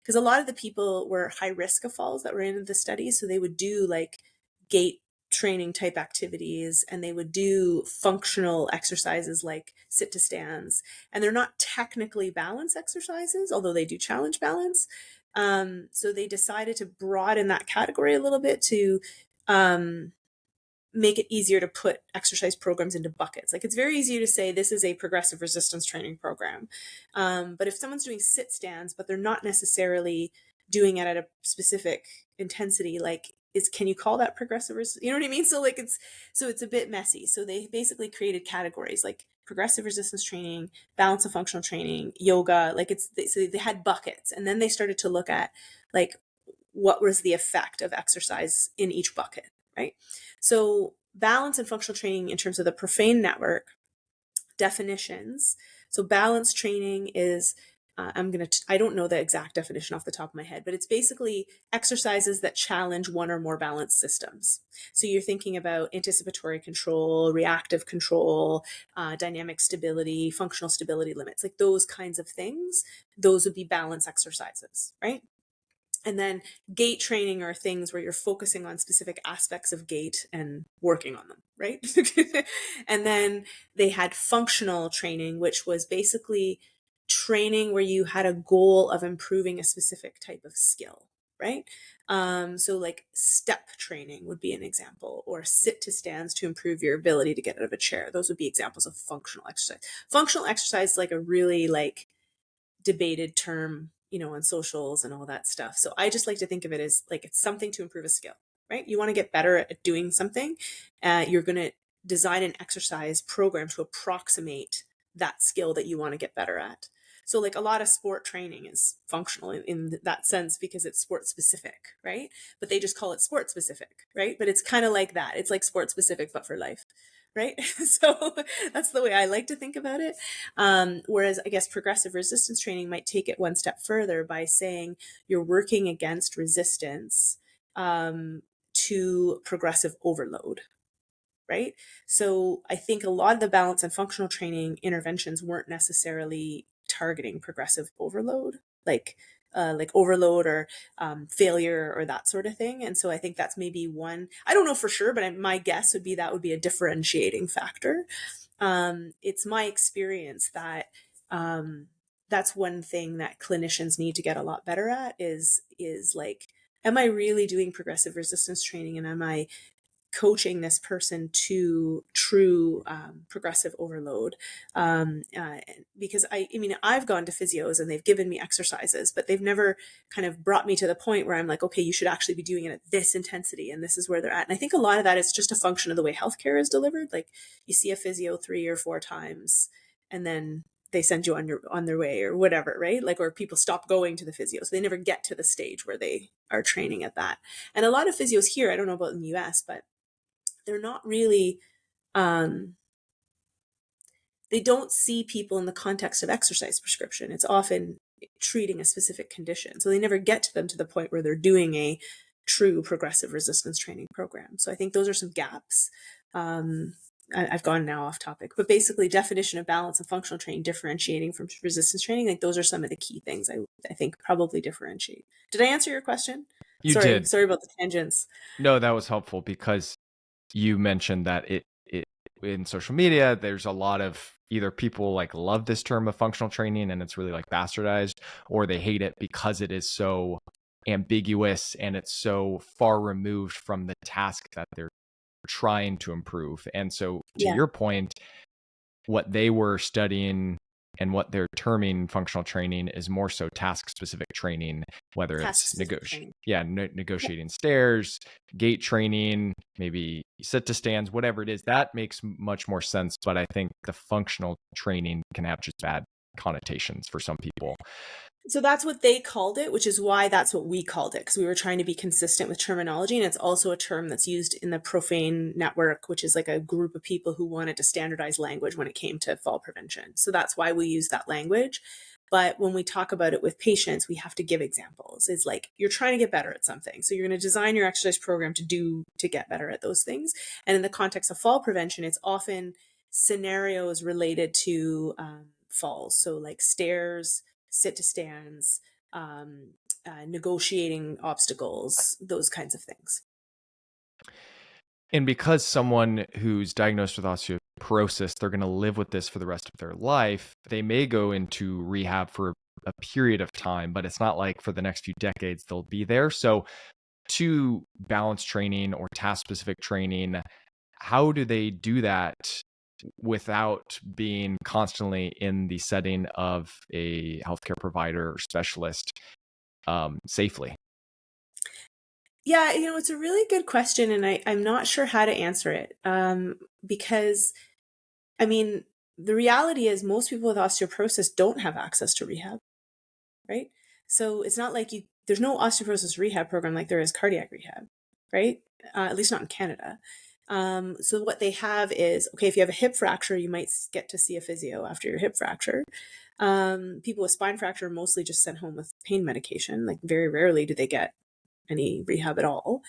because a lot of the people were high risk of falls that were in the study. So they would do gait training type activities, and they would do functional exercises like sit to stands. And they're not technically balance exercises, although they do challenge balance. So they decided to broaden that category a little bit to make it easier to put exercise programs into buckets. Like it's very easy to say this is a progressive resistance training program. But if someone's doing sit stands, but they're not necessarily doing it at a specific intensity, can you call that progressive? You know what I mean? So it's a bit messy. So they basically created categories like progressive resistance training, balance and functional training, yoga. So they had buckets, and then they started to look at what was the effect of exercise in each bucket, right? So balance and functional training in terms of the Profane Network definitions. So balance training is, I don't know the exact definition off the top of my head, but it's basically exercises that challenge one or more balance systems. So you're thinking about anticipatory control, reactive control, dynamic stability, functional stability limits, like those kinds of things. Those would be balance exercises, right? And then gait training are things where you're focusing on specific aspects of gait and working on them, right? And then they had functional training, which was basically training where you had a goal of improving a specific type of skill, right? So like step training would be an example, or sit to stands to improve your ability to get out of a chair. Those would be examples of functional exercise. Functional exercise is like a really like debated term, on socials and all that stuff. So I just like to think of it as like it's something to improve a skill, right? You want to get better at doing something. You're going to design an exercise program to approximate that skill that you want to get better at. So like a lot of sport training is functional in that sense because it's sport specific, right? But they just call it sport specific, right? But it's kind of like that. It's like sport specific, but for life, right? So that's the way I like to think about it. Whereas I guess progressive resistance training might take it one step further by saying you're working against resistance to progressive overload, right? So I think a lot of the balance and functional training interventions weren't necessarily targeting progressive overload, like overload or failure or that sort of thing. And so I think that's maybe one. I don't know for sure, but my guess would be that would be a differentiating factor. It's my experience that that's one thing that clinicians need to get a lot better at is like, am I really doing progressive resistance training, and am I coaching this person to true progressive overload? Because I mean, I've gone to physios and they've given me exercises, but they've never kind of brought me to the point where I'm like, okay, you should actually be doing it at this intensity, and this is where they're at. And I think a lot of that is just a function of the way healthcare is delivered. Like you see a physio 3 or 4 times, and then they send you on their way or whatever, right? Like, or people stop going to the physio, so they never get to the stage where they are training at that. And a lot of physios here, I don't know about in the US, but they're not really um, they don't see people in the context of exercise prescription. It's often treating a specific condition, so they never get to them to the point where they're doing a true progressive resistance training program. So I think those are some gaps. I've gone now off topic, but basically definition of balance and functional training differentiating from resistance training, like those are some of the key things I think probably differentiate. Did I answer your question? You Sorry did. about the tangents. No, that was helpful because you mentioned that it in social media, there's a lot of either people like love this term of functional training and it's really like bastardized, or they hate it because it is so ambiguous and it's so far removed from the task that they're trying to improve. And so to Yeah. your point, what they were studying and what they're terming functional training is more so task specific training, whether it's Training. negotiating stairs, gait training, maybe sit to stands, whatever it is. That makes much more sense. But I think the functional training can have just bad connotations for some people. So that's what they called it, which is why that's what we called it, because we were trying to be consistent with terminology. And it's also a term that's used in the Profane Network, which is like a group of people who wanted to standardize language when it came to fall prevention. So that's why we use that language. But when we talk about it with patients, we have to give examples. It's like you're trying to get better at something. So you're going to design your exercise program to get better at those things. And in the context of fall prevention, it's often scenarios related to falls. So like stairs, sit to stands, negotiating obstacles, those kinds of things. And because someone who's diagnosed with osteoporosis, they're going to live with this for the rest of their life, they may go into rehab for a period of time, but it's not like for the next few decades they'll be there. So to balance training or task specific training, how do they do that without being constantly in the setting of a healthcare provider or specialist safely? Yeah, it's a really good question, and I'm not sure how to answer it because, I mean, the reality is most people with osteoporosis don't have access to rehab, right? So it's not like there's no osteoporosis rehab program like there is cardiac rehab, right? At least not in Canada. So what they have is, okay, if you have a hip fracture, you might get to see a physio after your hip fracture. People with spine fracture are mostly just sent home with pain medication. Like very rarely do they get any rehab at all.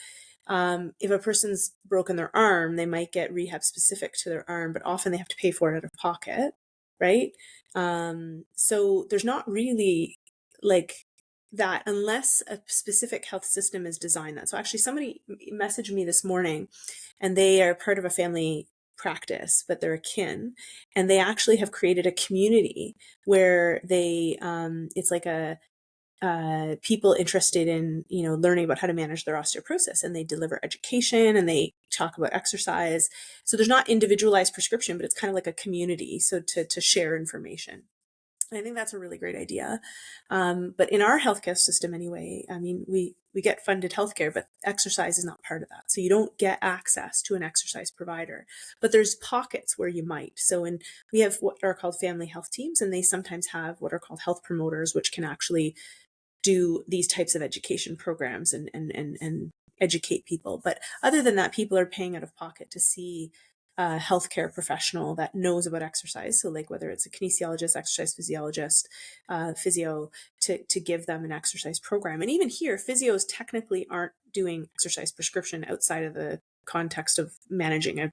If a person's broken their arm, they might get rehab specific to their arm, but often they have to pay for it out of pocket, right? So there's not really like that unless a specific health system is designed that. So actually somebody messaged me this morning and they are part of a family practice, but they're a kin, and they actually have created a community where they it's like a people interested in, learning about how to manage their osteoporosis, and they deliver education and they talk about exercise. So there's not individualized prescription, but it's kind of like a community. So to share information. And I think that's a really great idea. But in our healthcare system anyway, I mean, we get funded healthcare, but exercise is not part of that. So you don't get access to an exercise provider, but there's pockets where you might. So we have what are called family health teams, and they sometimes have what are called health promoters, which can actually do these types of education programs and educate people. But other than that, people are paying out of pocket to see a healthcare professional that knows about exercise. So like whether it's a kinesiologist, exercise physiologist, physio, to give them an exercise program. And even here, physios technically aren't doing exercise prescription outside of the context of managing a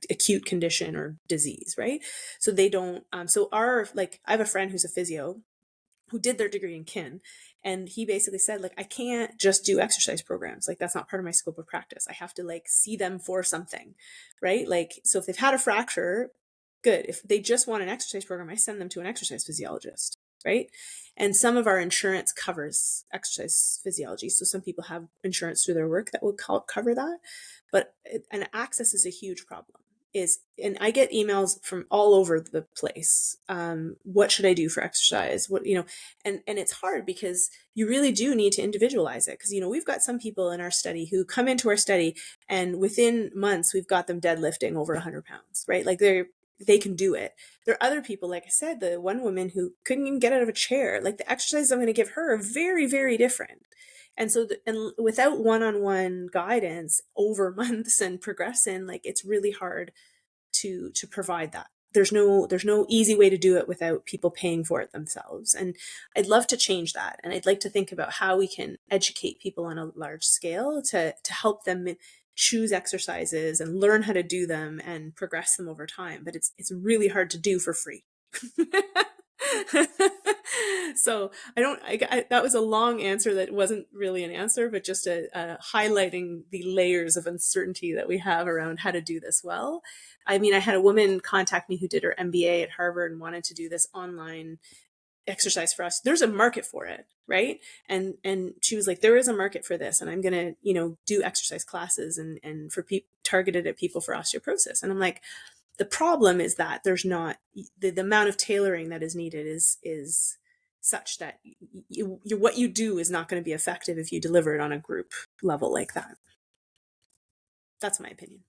acute condition or disease, right? So they don't, I have a friend who's a physio who did their degree in kin, and he basically said, like, I can't just do exercise programs. Like, that's not part of my scope of practice. I have to like see them for something, right? Like, so if they've had a fracture, good. If they just want an exercise program, I send them to an exercise physiologist, right? And some of our insurance covers exercise physiology. So some people have insurance through their work that will cover that. But and access is a huge problem. And I get emails from all over the place. What should I do for exercise? And it's hard because you really do need to individualize it. Because, we've got some people in our study who come into our study and within months, we've got them deadlifting over 100 pounds, right? Like they can do it. There are other people, like I said, the one woman who couldn't even get out of a chair, like the exercises I'm going to give her are very, very different. And so, and without one-on-one guidance over months and progressing, like it's really hard to provide that. There's no easy way to do it without people paying for it themselves. And I'd love to change that. And I'd like to think about how we can educate people on a large scale to help them choose exercises and learn how to do them and progress them over time. But it's really hard to do for free. So that was a long answer that wasn't really an answer, but just highlighting the layers of uncertainty that we have around how to do this well. I mean, I had a woman contact me who did her MBA at Harvard and wanted to do this online exercise for us. There's a market for it, right? And she was like, there is a market for this, and I'm gonna, do exercise classes and for targeted at people for osteoporosis. And I'm like, the problem is that there's not the amount of tailoring that is needed is such that what you do is not going to be effective if you deliver it on a group level like that. That's my opinion.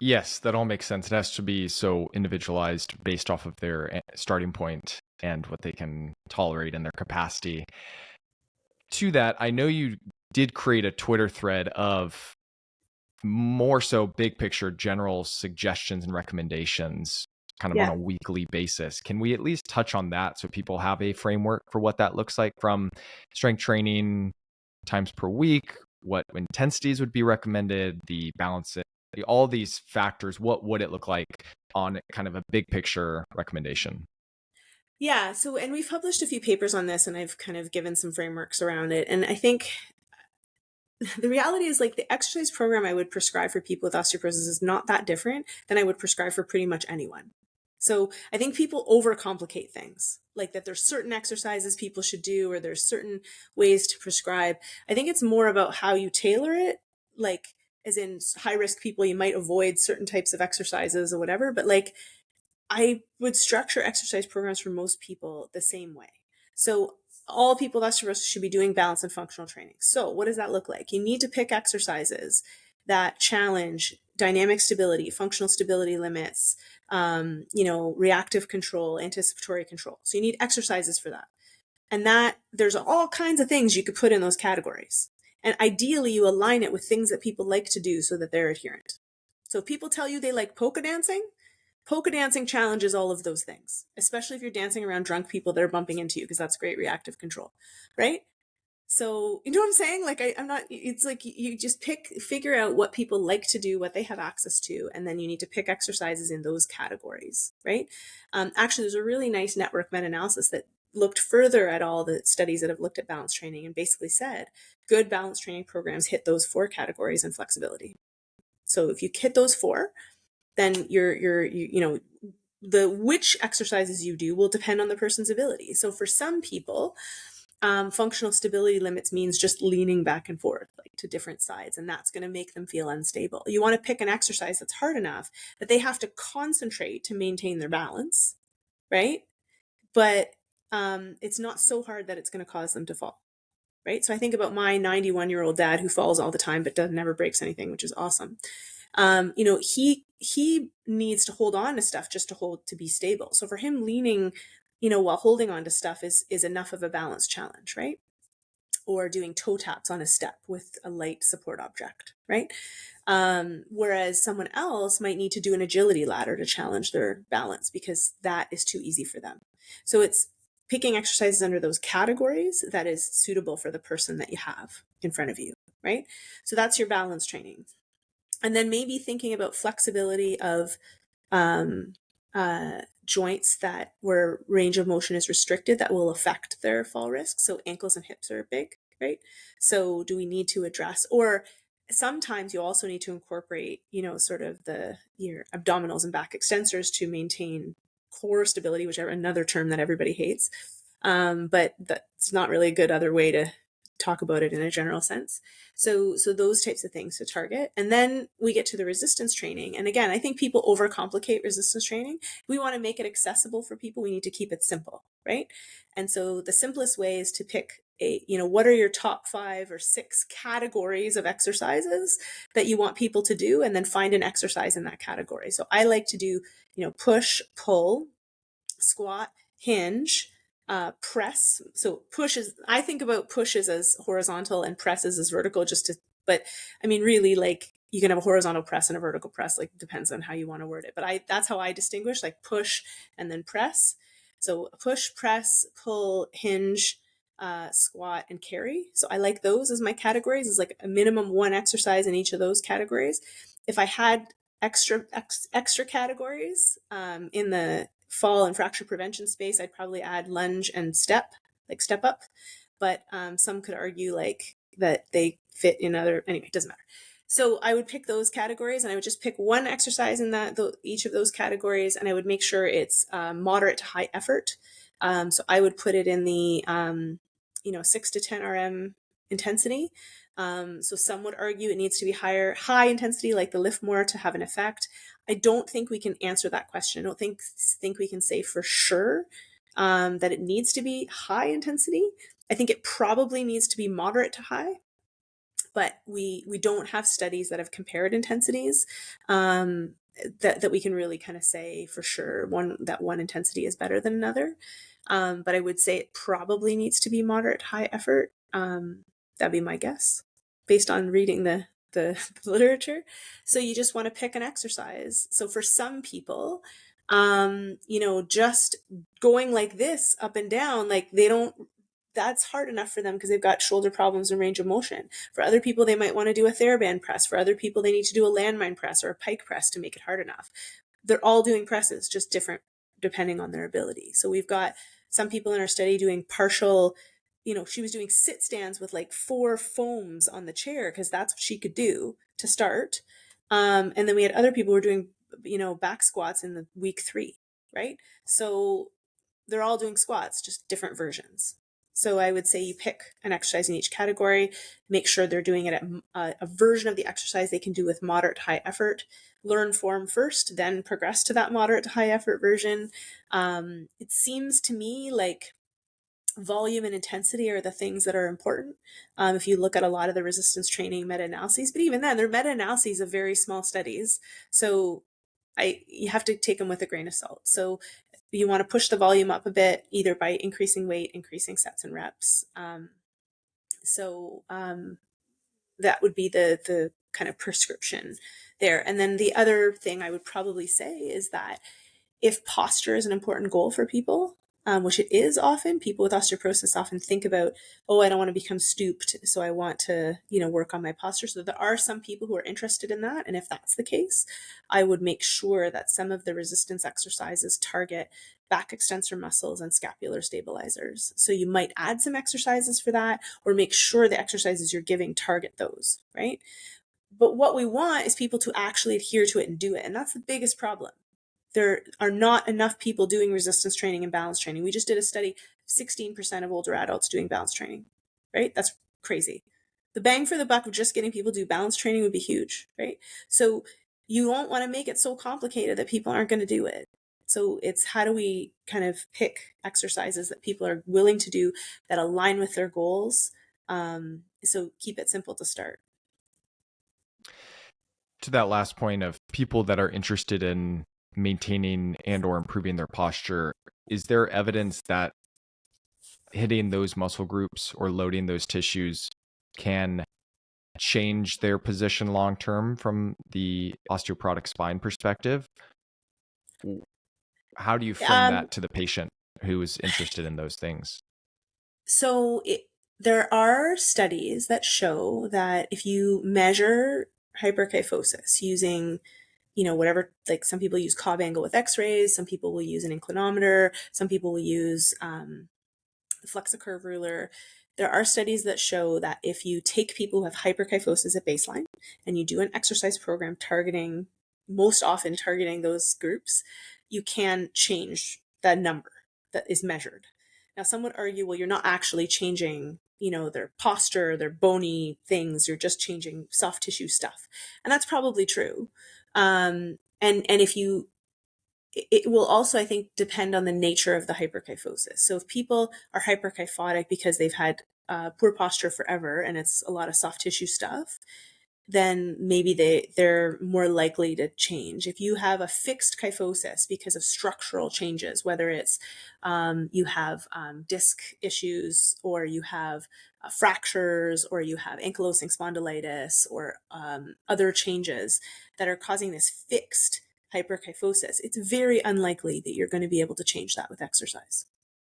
Yes, that all makes sense. It has to be so individualized based off of their starting point and what they can tolerate and their capacity. To that, I know you did create a Twitter thread of more so big picture general suggestions and recommendations kind of on a weekly basis. Can we at least touch on that so people have a framework for what that looks like, from strength training times per week, what intensities would be recommended, the balance, all these factors? What would it look like on kind of a big picture recommendation? Yeah. So, and we've published a few papers on this, and I've kind of given some frameworks around it. And I think the reality is, like, the exercise program I would prescribe for people with osteoporosis is not that different than I would prescribe for pretty much anyone. So I think people overcomplicate things, like that there's certain exercises people should do, or there's certain ways to prescribe. I think it's more about how you tailor it, like as in high risk people, you might avoid certain types of exercises or whatever. But like, I would structure exercise programs for most people the same way. So all people with osteoporosis should be doing balance and functional training. So what does that look like? You need to pick exercises that challenge dynamic stability, functional stability limits, reactive control, anticipatory control. So you need exercises for that. And that there's all kinds of things you could put in those categories. And ideally you align it with things that people like to do so that they're adherent. So if people tell you they like polka dancing challenges all of those things, especially if you're dancing around drunk people that are bumping into you, because that's great reactive control, right? So, you know what I'm saying? Like, I'm not, it's like you just figure out what people like to do, what they have access to, and then you need to pick exercises in those categories, right? Actually, there's a really nice network meta-analysis that looked further at all the studies that have looked at balance training and basically said good balance training programs hit those 4 categories in flexibility. So if you hit those 4, then which exercises you do will depend on the person's ability. So for some people, Functional stability limits means just leaning back and forth, like to different sides, and that's going to make them feel unstable. You want to pick an exercise that's hard enough that they have to concentrate to maintain their balance, right? But it's not so hard that it's going to cause them to fall, right? So I think about my 91-year-old dad who falls all the time but never breaks anything, which is awesome. He needs to hold on to stuff just to be stable. So for him, leaning, while holding on to stuff is enough of a balance challenge, right? Or doing toe taps on a step with a light support object, right? Whereas someone else might need to do an agility ladder to challenge their balance because that is too easy for them. So it's picking exercises under those categories that is suitable for the person that you have in front of you, right? So that's your balance training. And then maybe thinking about flexibility of joints where range of motion is restricted that will affect their fall risk. So ankles and hips are big, right? So do we need to address, or sometimes you also need to incorporate, sort of your abdominals and back extensors to maintain core stability, which are another term that everybody hates. But that's not really a good other way to talk about it in a general sense. So those types of things to target. And then we get to the resistance training. And again, I think people overcomplicate resistance training. If we want to make it accessible for people, we need to keep it simple, right? And so the simplest way is to pick what are your top 5 or 6 categories of exercises that you want people to do, and then find an exercise in that category. So I like to do, push, pull, squat, hinge, press. So I think about pushes as horizontal and presses as vertical, but I mean, really, like, you can have a horizontal press and a vertical press, like, depends on how you want to word it. But that's how I distinguish, like, push and then press. So push, press, pull, hinge, squat, and carry. So I like those as my categories. Is like a minimum 1 exercise in each of those categories. If I had extra categories in the fall and fracture prevention space, I'd probably add lunge and step up. But some could argue like that they fit in anyway, it doesn't matter. So I would pick those categories, and I would just pick 1 exercise in each of those categories, and I would make sure it's moderate to high effort. So I would put it in the 6 to 10 RM intensity. So some would argue it needs to be high intensity, like the lift more, to have an effect. I don't think we can answer that question. I don't think we can say for sure that it needs to be high intensity. I think it probably needs to be moderate to high, but we don't have studies that have compared intensities that we can really kind of say for sure one intensity is better than another. But I would say it probably needs to be moderate to high effort. That'd be my guess based on reading the literature. So you just want to pick an exercise. So for some people, just going like this up and down, like that's hard enough for them because they've got shoulder problems and range of motion. For other people, they might want to do a TheraBand press. For other people, they need to do a landmine press or a pike press to make it hard enough. They're all doing presses, just different depending on their ability. So we've got some people in our study doing partial, she was doing sit stands with like 4 foams on the chair because that's what she could do to start. And then we had other people who were doing, back squats in the week 3, right? So they're all doing squats, just different versions. So I would say you pick an exercise in each category, make sure they're doing it at a version of the exercise they can do with moderate to high effort. Learn form first, then progress to that moderate to high effort version. It seems to me like volume and intensity are the things that are important. If you look at a lot of the resistance training meta-analyses, but even then, they're meta-analyses of very small studies. So you have to take them with a grain of salt. So you want to push the volume up a bit, either by increasing weight, increasing sets and reps. That would be the kind of prescription there. And then the other thing I would probably say is that if posture is an important goal for people, which it is often, people with osteoporosis often think about, I don't want to become stooped, so I want to, work on my posture. So there are some people who are interested in that. And if that's the case, I would make sure that some of the resistance exercises target back extensor muscles and scapular stabilizers. So you might add some exercises for that, or make sure the exercises you're giving target those, right? But what we want is people to actually adhere to it and do it. And that's the biggest problem. There are not enough people doing resistance training and balance training. We just did a study, 16% of older adults doing balance training, right? That's crazy. The bang for the buck of just getting people to do balance training would be huge, right? So you won't want to make it so complicated that people aren't going to do it. So it's how do we kind of pick exercises that people are willing to do that align with their goals. So keep it simple to start. To that last point of people that are interested in maintaining and or improving their posture, is there evidence that hitting those muscle groups or loading those tissues can change their position long term from the osteoporotic spine perspective? How do you frame Um, that to the patient who is interested in those things? so there are studies that show that if you measure hyperkyphosis using, whatever, like some people use Cobb angle with x-rays, some people will use an inclinometer, some people will use the flexicurve ruler. There are studies that show that if you take people who have hyperkyphosis at baseline and you do an exercise program most often targeting those groups, you can change the number that is measured. Now, some would argue, well, you're not actually changing, their posture, their bony things. You're just changing soft tissue stuff, and that's probably true. And if you it will also, I think, depend on the nature of the hyperkyphosis. So if people are hyperkyphotic because they've had poor posture forever and it's a lot of soft tissue stuff, then maybe they're more likely to change. If you have a fixed kyphosis because of structural changes, whether it's you have disc issues, or you have fractures, or you have ankylosing spondylitis, or other changes that are causing this fixed hyperkyphosis, it's very unlikely that you're going to be able to change that with exercise,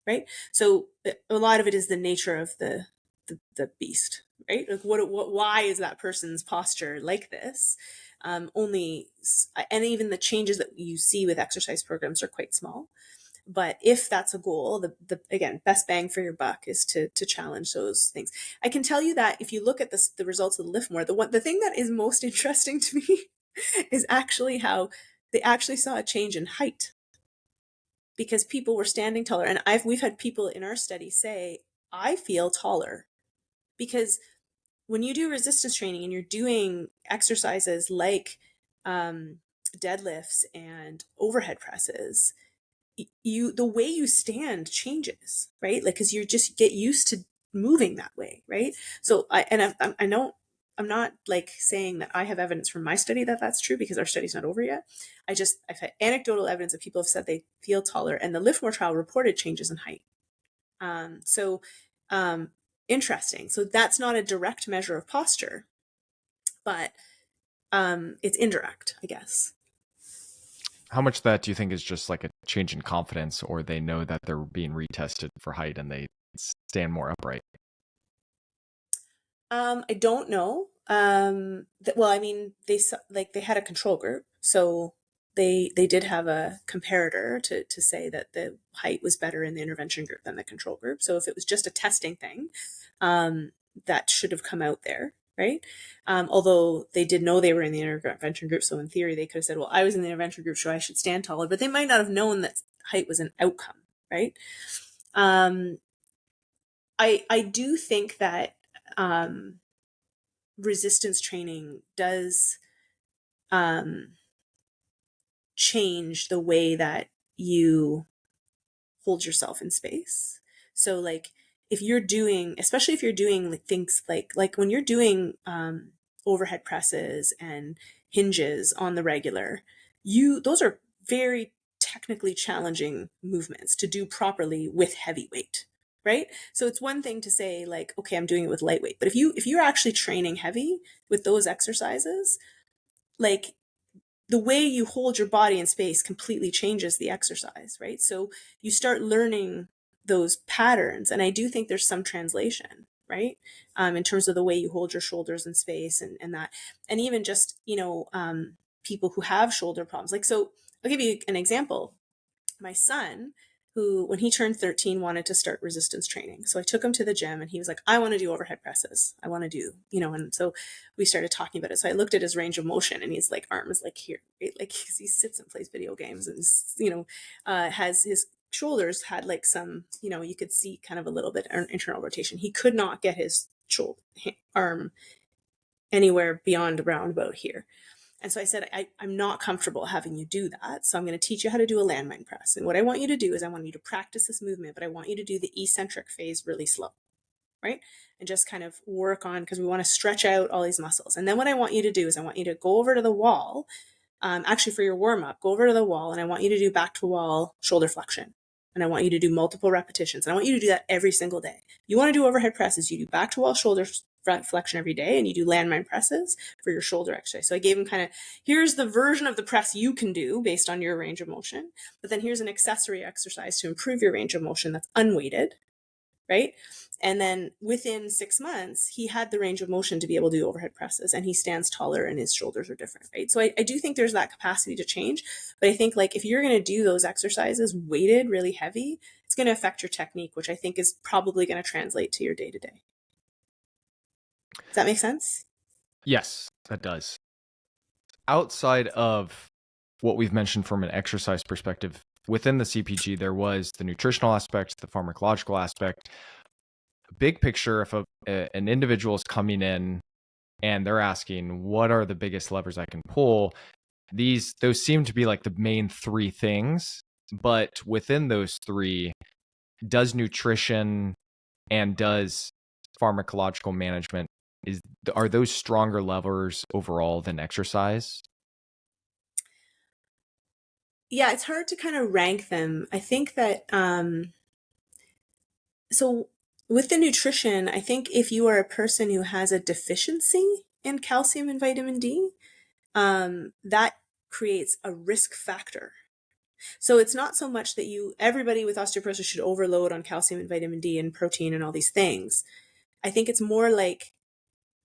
right? So a lot of it is the nature of the beast, right? Like why is that person's posture like this? Only, and even the changes that you see with exercise programs are quite small. But if that's a goal, the again, best bang for your buck is to challenge those things. I can tell you that if you look at the results of the LIFT-MORE, the thing that is most interesting to me is actually how they actually saw a change in height, because people were standing taller. And we've had people in our study say, I feel taller, because when you do resistance training and you're doing exercises like deadlifts and overhead presses, the way you stand changes, right? Like, because you just get used to moving that way, right? So I know I'm not like saying that I have evidence from my study that that's true, because our study's not over yet. I've had anecdotal evidence that people have said they feel taller, and the LIFT-MORE trial reported changes in height. So interesting. So that's not a direct measure of posture, but it's indirect, I guess. How much of that do you think is just like a change in confidence, or they know that they're being retested for height and they stand more upright? I don't know. Well, I mean, they had a control group, so they did have a comparator to say that the height was better in the intervention group than the control group. So if it was just a testing thing, that should have come out there, right? Although they did know they were in the intervention group, so in theory they could have said, "Well, I was in the intervention group, so I should stand taller," but they might not have known that height was an outcome, right? Um, I do think that resistance training does change the way that you hold yourself in space. So like if you're doing, especially if you're doing like things like when you're doing overhead presses and hinges on the regular, those are very technically challenging movements to do properly with heavy weight, right? So it's one thing to say like, okay, I'm doing it with lightweight, but if you're actually training heavy with those exercises, like the way you hold your body in space completely changes the exercise, right? So you start learning those patterns. And I do think there's some translation, right? In terms of the way you hold your shoulders in space and that. And even just, people who have shoulder problems. Like, so I'll give you an example. My son, who, when he turned 13, wanted to start resistance training. So I took him to the gym and he was like, I want to do overhead presses. I want to do, and so we started talking about it. So I looked at his range of motion and he's like, arms like here, right? Like he sits and plays video games and, has his shoulders had like some, you could see kind of a little bit of internal rotation. He could not get his arm anywhere beyond around about here. And so I said, I'm not comfortable having you do that. So I'm going to teach you how to do a landmine press. And what I want you to do is I want you to practice this movement, but I want you to do the eccentric phase really slow, right? And just kind of work on, because we want to stretch out all these muscles. And then what I want you to do is I want you to go over to the wall. Actually, for your warm up, go over to the wall, and I want you to do back to wall shoulder flexion. And I want you to do multiple repetitions. And I want you to do that every single day. You want to do overhead presses, you do back to wall shoulder flexion every day, and you do landmine presses for your shoulder exercise. So I gave him kind of, here's the version of the press you can do based on your range of motion. But then here's an accessory exercise to improve your range of motion that's unweighted, right? And then within 6 months, he had the range of motion to be able to do overhead presses, and he stands taller and his shoulders are different, right? So I do think there's that capacity to change. But I think like if you're going to do those exercises weighted really heavy, it's going to affect your technique, which I think is probably going to translate to your day-to-day. Does that make sense? Yes, that does. Outside of what we've mentioned from an exercise perspective, within the CPG, there was the nutritional aspect, the pharmacological aspect. Big picture, if an individual is coming in and they're asking, what are the biggest levers I can pull? Those seem to be like the main three things. But within those three, does nutrition and does pharmacological management, are those stronger levers overall than exercise? Yeah, it's hard to kind of rank them. I think that, so with the nutrition, I think if you are a person who has a deficiency in calcium and vitamin D, that creates a risk factor. So it's not so much that everybody with osteoporosis should overload on calcium and vitamin D and protein and all these things. I think it's more like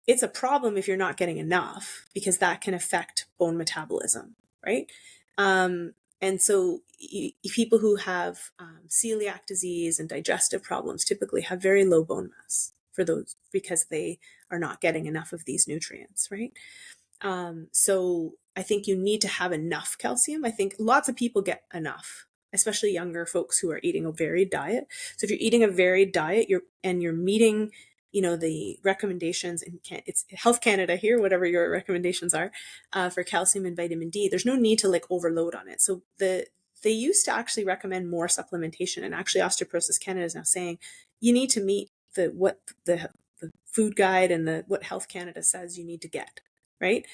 it's a problem if you're not getting enough, because that can affect bone metabolism, right? And so people who have celiac disease and digestive problems typically have very low bone mass for those, because they are not getting enough of these nutrients, right? So I think you need to have enough calcium. I think lots of people get enough, especially younger folks who are eating a varied diet. So if you're eating a varied diet, you're meeting, the recommendations, and it's Health Canada here, whatever your recommendations are, for calcium and vitamin D, there's no need to like overload on it. So they used to actually recommend more supplementation, and actually Osteoporosis Canada is now saying you need to meet the food guide and what Health Canada says you need to get, right?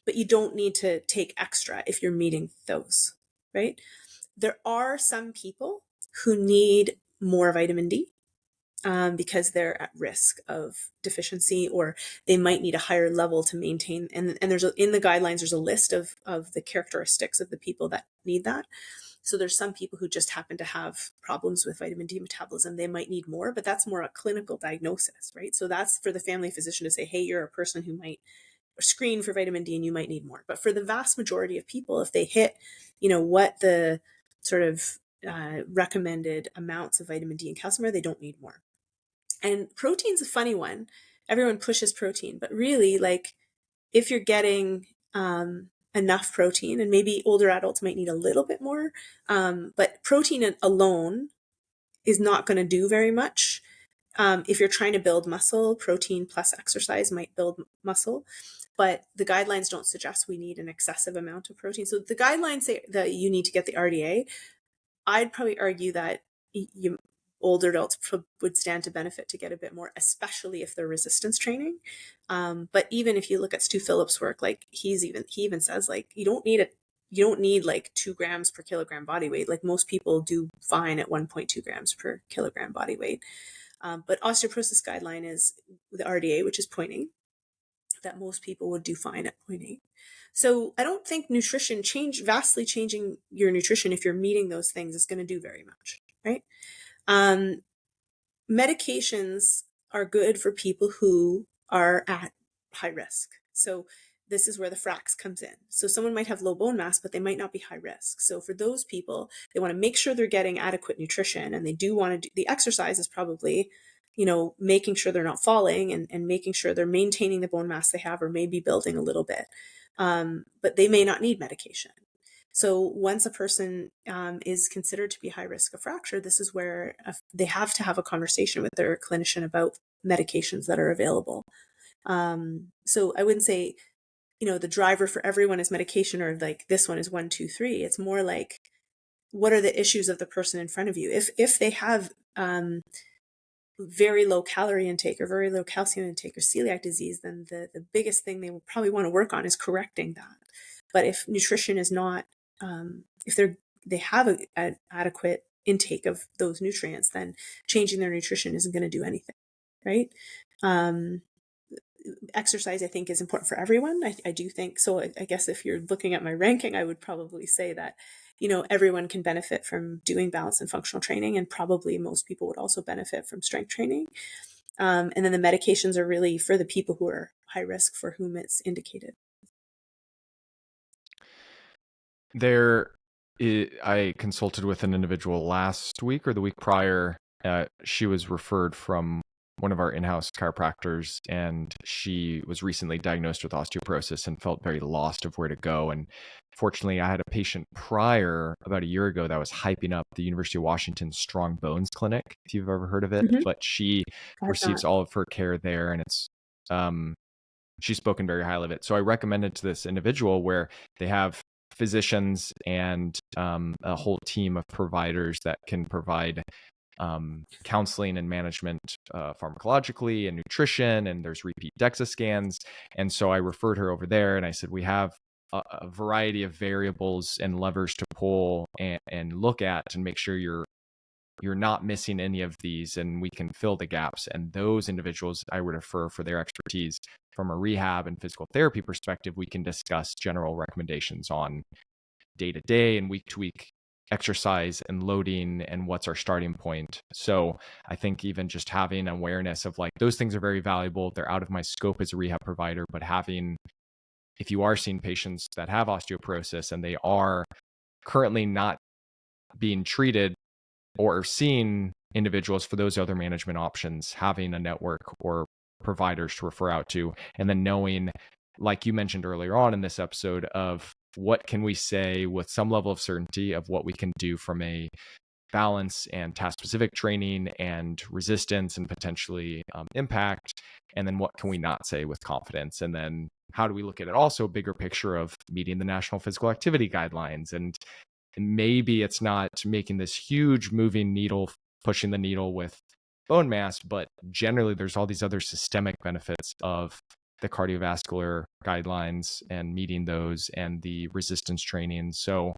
But you don't need to take extra if you're meeting those, right? There are some people who need more vitamin D, because they're at risk of deficiency, or they might need a higher level to maintain. And there's in the guidelines, there's a list of the characteristics of the people that need that. So there's some people who just happen to have problems with vitamin D metabolism. They might need more, but that's more a clinical diagnosis, right? So that's for the family physician to say, hey, you're a person who might screen for vitamin D and you might need more. But for the vast majority of people, if they hit, what the sort of recommended amounts of vitamin D and calcium are, they don't need more. And protein's a funny one. Everyone pushes protein, but really, like, if you're getting enough protein, and maybe older adults might need a little bit more, but protein alone is not going to do very much. If you're trying to build muscle, protein plus exercise might build muscle, but the guidelines don't suggest we need an excessive amount of protein. So the guidelines say that you need to get the RDA. I'd probably argue that older adults would stand to benefit to get a bit more, especially if they're resistance training. But even if you look at Stu Phillips' work, like he even says, like, you don't need like 2 grams per kilogram body weight. Like most people do fine at 1.2 grams per kilogram body weight. But osteoporosis guideline is the RDA, which is 0.8, that most people would do fine at 0.8. So I don't think vastly changing your nutrition, if you're meeting those things, is going to do very much, right? Medications are good for people who are at high risk. So this is where the FRAX comes in. So someone might have low bone mass, but they might not be high risk. So for those people, they want to make sure they're getting adequate nutrition, and they do want to do the exercise is probably, making sure they're not falling, and making sure they're maintaining the bone mass they have, or maybe building a little bit. But they may not need medication. So once a person is considered to be high risk of fracture, this is where they have to have a conversation with their clinician about medications that are available. So I wouldn't say, the driver for everyone is medication, or like this one is 1, 2, 3. It's more like, what are the issues of the person in front of you? If they have very low calorie intake or very low calcium intake or celiac disease, then the biggest thing they will probably want to work on is correcting that. But if nutrition is not, if they have an adequate intake of those nutrients, then changing their nutrition isn't going to do anything, right? Exercise, I think, is important for everyone. I do think so. I guess if you're looking at my ranking, I would probably say that, everyone can benefit from doing balance and functional training, and probably most people would also benefit from strength training. And then the medications are really for the people who are high risk, for whom it's indicated. I consulted with an individual last week or the week prior. She was referred from one of our in-house chiropractors, and she was recently diagnosed with osteoporosis and felt very lost of where to go. And fortunately, I had a patient prior, about a year ago, that was hyping up the University of Washington Strong Bones Clinic, if you've ever heard of it. Mm-hmm. But she receives all of her care there, and it's she's spoken very highly of it. So I recommended to this individual where they have physicians and a whole team of providers that can provide counseling and management pharmacologically and nutrition, and there's repeat DEXA scans. And so I referred her over there, and I said, we have a variety of variables and levers to pull and look at and make sure you're not missing any of these, and we can fill the gaps. And those individuals I would refer for their expertise. From a rehab and physical therapy perspective, we can discuss general recommendations on day-to-day and week-to-week exercise and loading and what's our starting point. So I think even just having awareness of like, those things are very valuable. They're out of my scope as a rehab provider, but if you are seeing patients that have osteoporosis and they are currently not being treated, or seeing individuals for those other management options, having a network or providers to refer out to, and then knowing, like you mentioned earlier on in this episode, of what can we say with some level of certainty of what we can do from a balance and task specific training and resistance and potentially impact, and then what can we not say with confidence, and then how do we look at it also bigger picture of meeting the National Physical Activity Guidelines. And maybe it's not making this huge moving needle, pushing the needle with bone mass, but generally there's all these other systemic benefits of the cardiovascular guidelines and meeting those, and the resistance training. So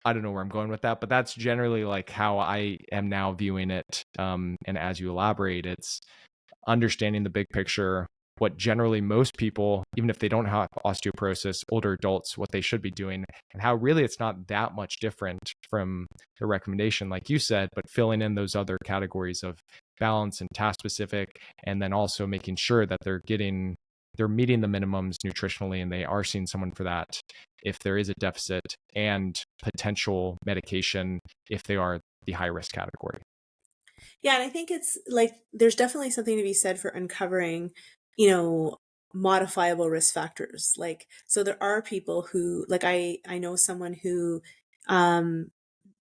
I don't know where I'm going with that, but that's generally like how I am now viewing it. And as you elaborate, it's understanding the big picture, what generally most people, even if they don't have osteoporosis, older adults, what they should be doing, and how really it's not that much different from the recommendation, like you said, but filling in those other categories of balance and task specific, and then also making sure that they're meeting the minimums nutritionally, and they are seeing someone for that if there is a deficit, and potential medication if they are the high risk category. Yeah, and I think it's like there's definitely something to be said for uncovering, modifiable risk factors. Like, so there are people who, like, I know someone who, um,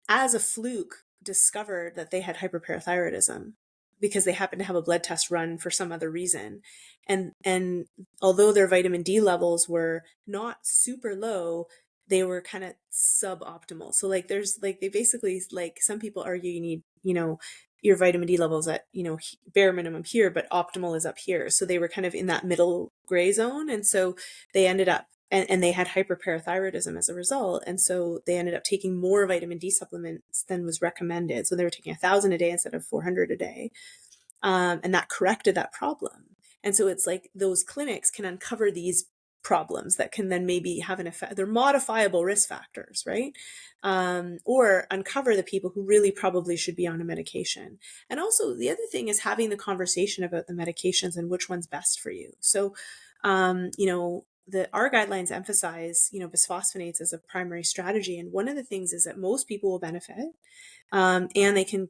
as a fluke, discovered that they had hyperparathyroidism because they happened to have a blood test run for some other reason. And although their vitamin D levels were not super low, they were kind of suboptimal. So like there's like they basically, like, some people argue you need, your vitamin D levels at, bare minimum here, but optimal is up here. So they were kind of in that middle gray zone. And so they ended up, and they had hyperparathyroidism as a result. And so they ended up taking more vitamin D supplements than was recommended. So they were taking 1,000 a day instead of 400 a day. And that corrected that problem. And so it's like those clinics can uncover these problems that can then maybe have an effect. They're modifiable risk factors, right? Or uncover the people who really probably should be on a medication. And also the other thing is having the conversation about the medications and which one's best for you. So, our guidelines emphasize, bisphosphonates as a primary strategy. And one of the things is that most people will benefit. And they can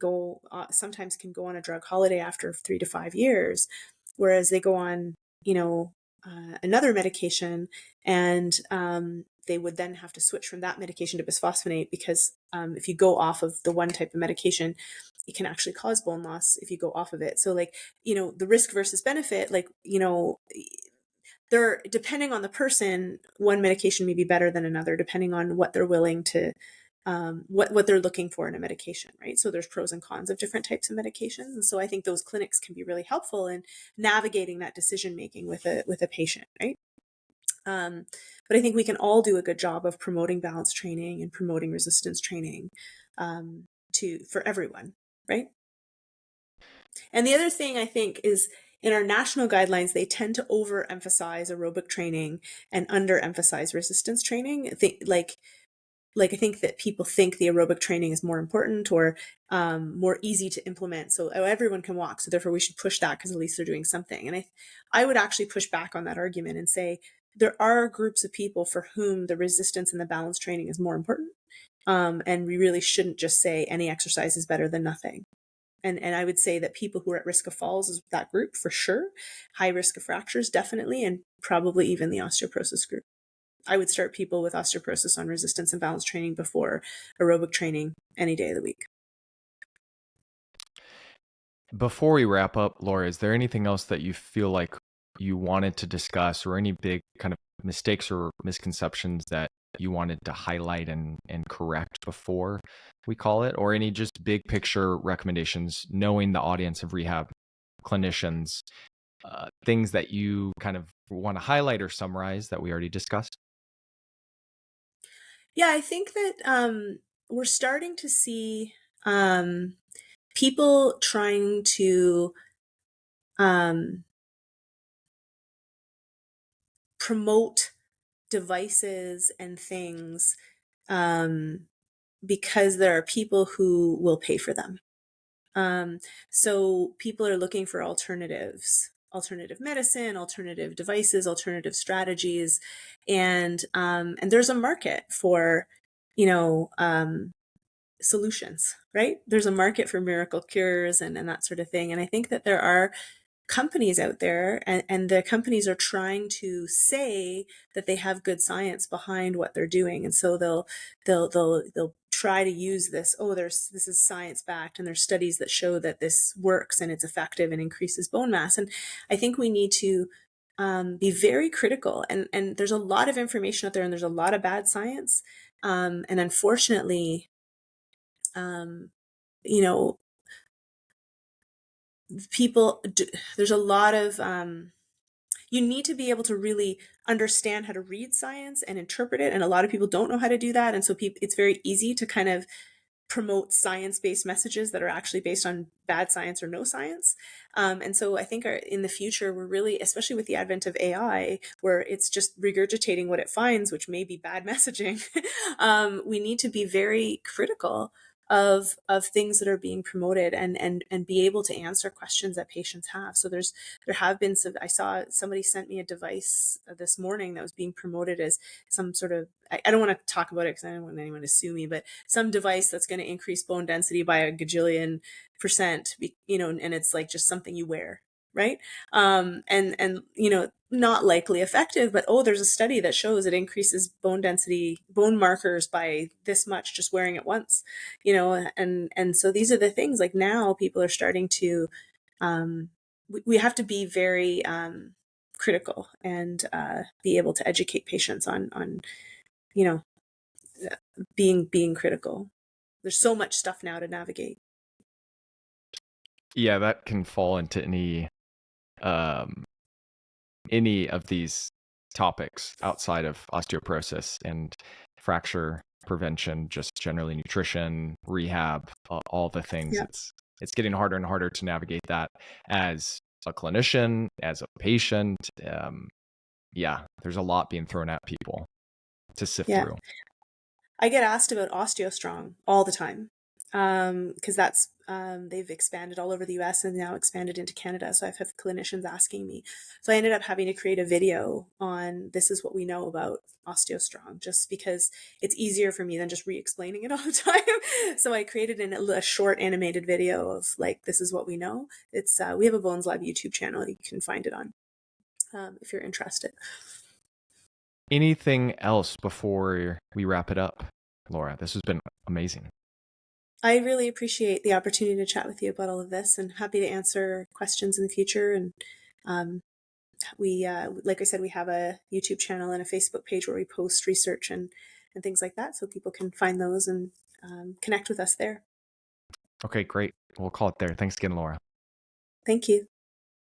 sometimes can go on a drug holiday after 3 to 5 years, whereas they go on, another medication, and they would then have to switch from that medication to bisphosphonate because if you go off of the one type of medication, it can actually cause bone loss if you go off of it. So like, the risk versus benefit, like, they're depending on the person, one medication may be better than another, depending on what they're willing to, what they're looking for in a medication, right? So there's pros and cons of different types of medications. And so I think those clinics can be really helpful in navigating that decision-making with a patient, right? But I think we can all do a good job of promoting balance training and promoting resistance training for everyone, right? And the other thing I think is in our national guidelines, they tend to overemphasize aerobic training and underemphasize resistance training. I think that people think the aerobic training is more important or more easy to implement. So everyone can walk, so therefore we should push that because at least they're doing something. And I would actually push back on that argument and say there are groups of people for whom the resistance and the balance training is more important. And we really shouldn't just say any exercise is better than nothing. And I would say that people who are at risk of falls is that group for sure. High risk of fractures, definitely, and probably even the osteoporosis group. I would start people with osteoporosis on resistance and balance training before aerobic training any day of the week. Before we wrap up, Laura, is there anything else that you feel like you wanted to discuss, or any big kind of mistakes or misconceptions that you wanted to highlight and correct before we call it, or any just big picture recommendations, knowing the audience of rehab clinicians, things that you kind of want to highlight or summarize that we already discussed? Yeah, I think that we're starting to see people trying to promote devices and things because there are people who will pay for them. So people are looking for alternatives, alternative medicine, alternative devices, alternative strategies, and there's a market for, solutions, right? There's a market for miracle cures and that sort of thing. And I think that there are companies out there and the companies are trying to say that they have good science behind what they're doing. And so they'll try to use this. Oh, this is science backed and there's studies that show that this works and it's effective and increases bone mass. And I think we need to be very critical. And there's a lot of information out there and there's a lot of bad science. And unfortunately, you know, there's a lot of, you need to be able to really understand how to read science and interpret it. And a lot of people don't know how to do that. And so it's very easy to kind of promote science-based messages that are actually based on bad science or no science. And so I think in the future, we're really, especially with the advent of AI, where it's just regurgitating what it finds, which may be bad messaging, we need to be very critical of things that are being promoted and be able to answer questions that patients have. So there have been some, I saw somebody sent me a device this morning that was being promoted as some sort of, I don't want to talk about it because I don't want anyone to sue me, but some device that's going to increase bone density by a gajillion %, and it's like just something you wear. Right. And not likely effective, but there's a study that shows it increases bone density, bone markers by this much just wearing it once, and so these are the things like now people are starting to, we have to be very critical and be able to educate patients on being critical. There's so much stuff now to navigate. Yeah, that can fall into any of these topics outside of osteoporosis and fracture prevention, just generally nutrition, rehab, all the things. Yeah. It's getting harder and harder to navigate that as a clinician, as a patient. Yeah, there's a lot being thrown at people to sift through. I get asked about OsteoStrong all the time because that's they've expanded all over the US and now expanded into Canada. So I've had clinicians asking me. So I ended up having to create a video on this is what we know about OsteoStrong, just because it's easier for me than just re-explaining it all the time. So I created a short animated video of like, this is what we know. It's we have a Bones Lab YouTube channel. You can find it on if you're interested. anything else before we wrap it up, Laura? This has been amazing. I really appreciate the opportunity to chat with you about all of this, and happy to answer questions in the future. And um, like I said, we have a YouTube channel and a Facebook page where we post research and things like that, so people can find those and connect with us there. Okay, great. We'll call it there. Thanks again, Laura. Thank you.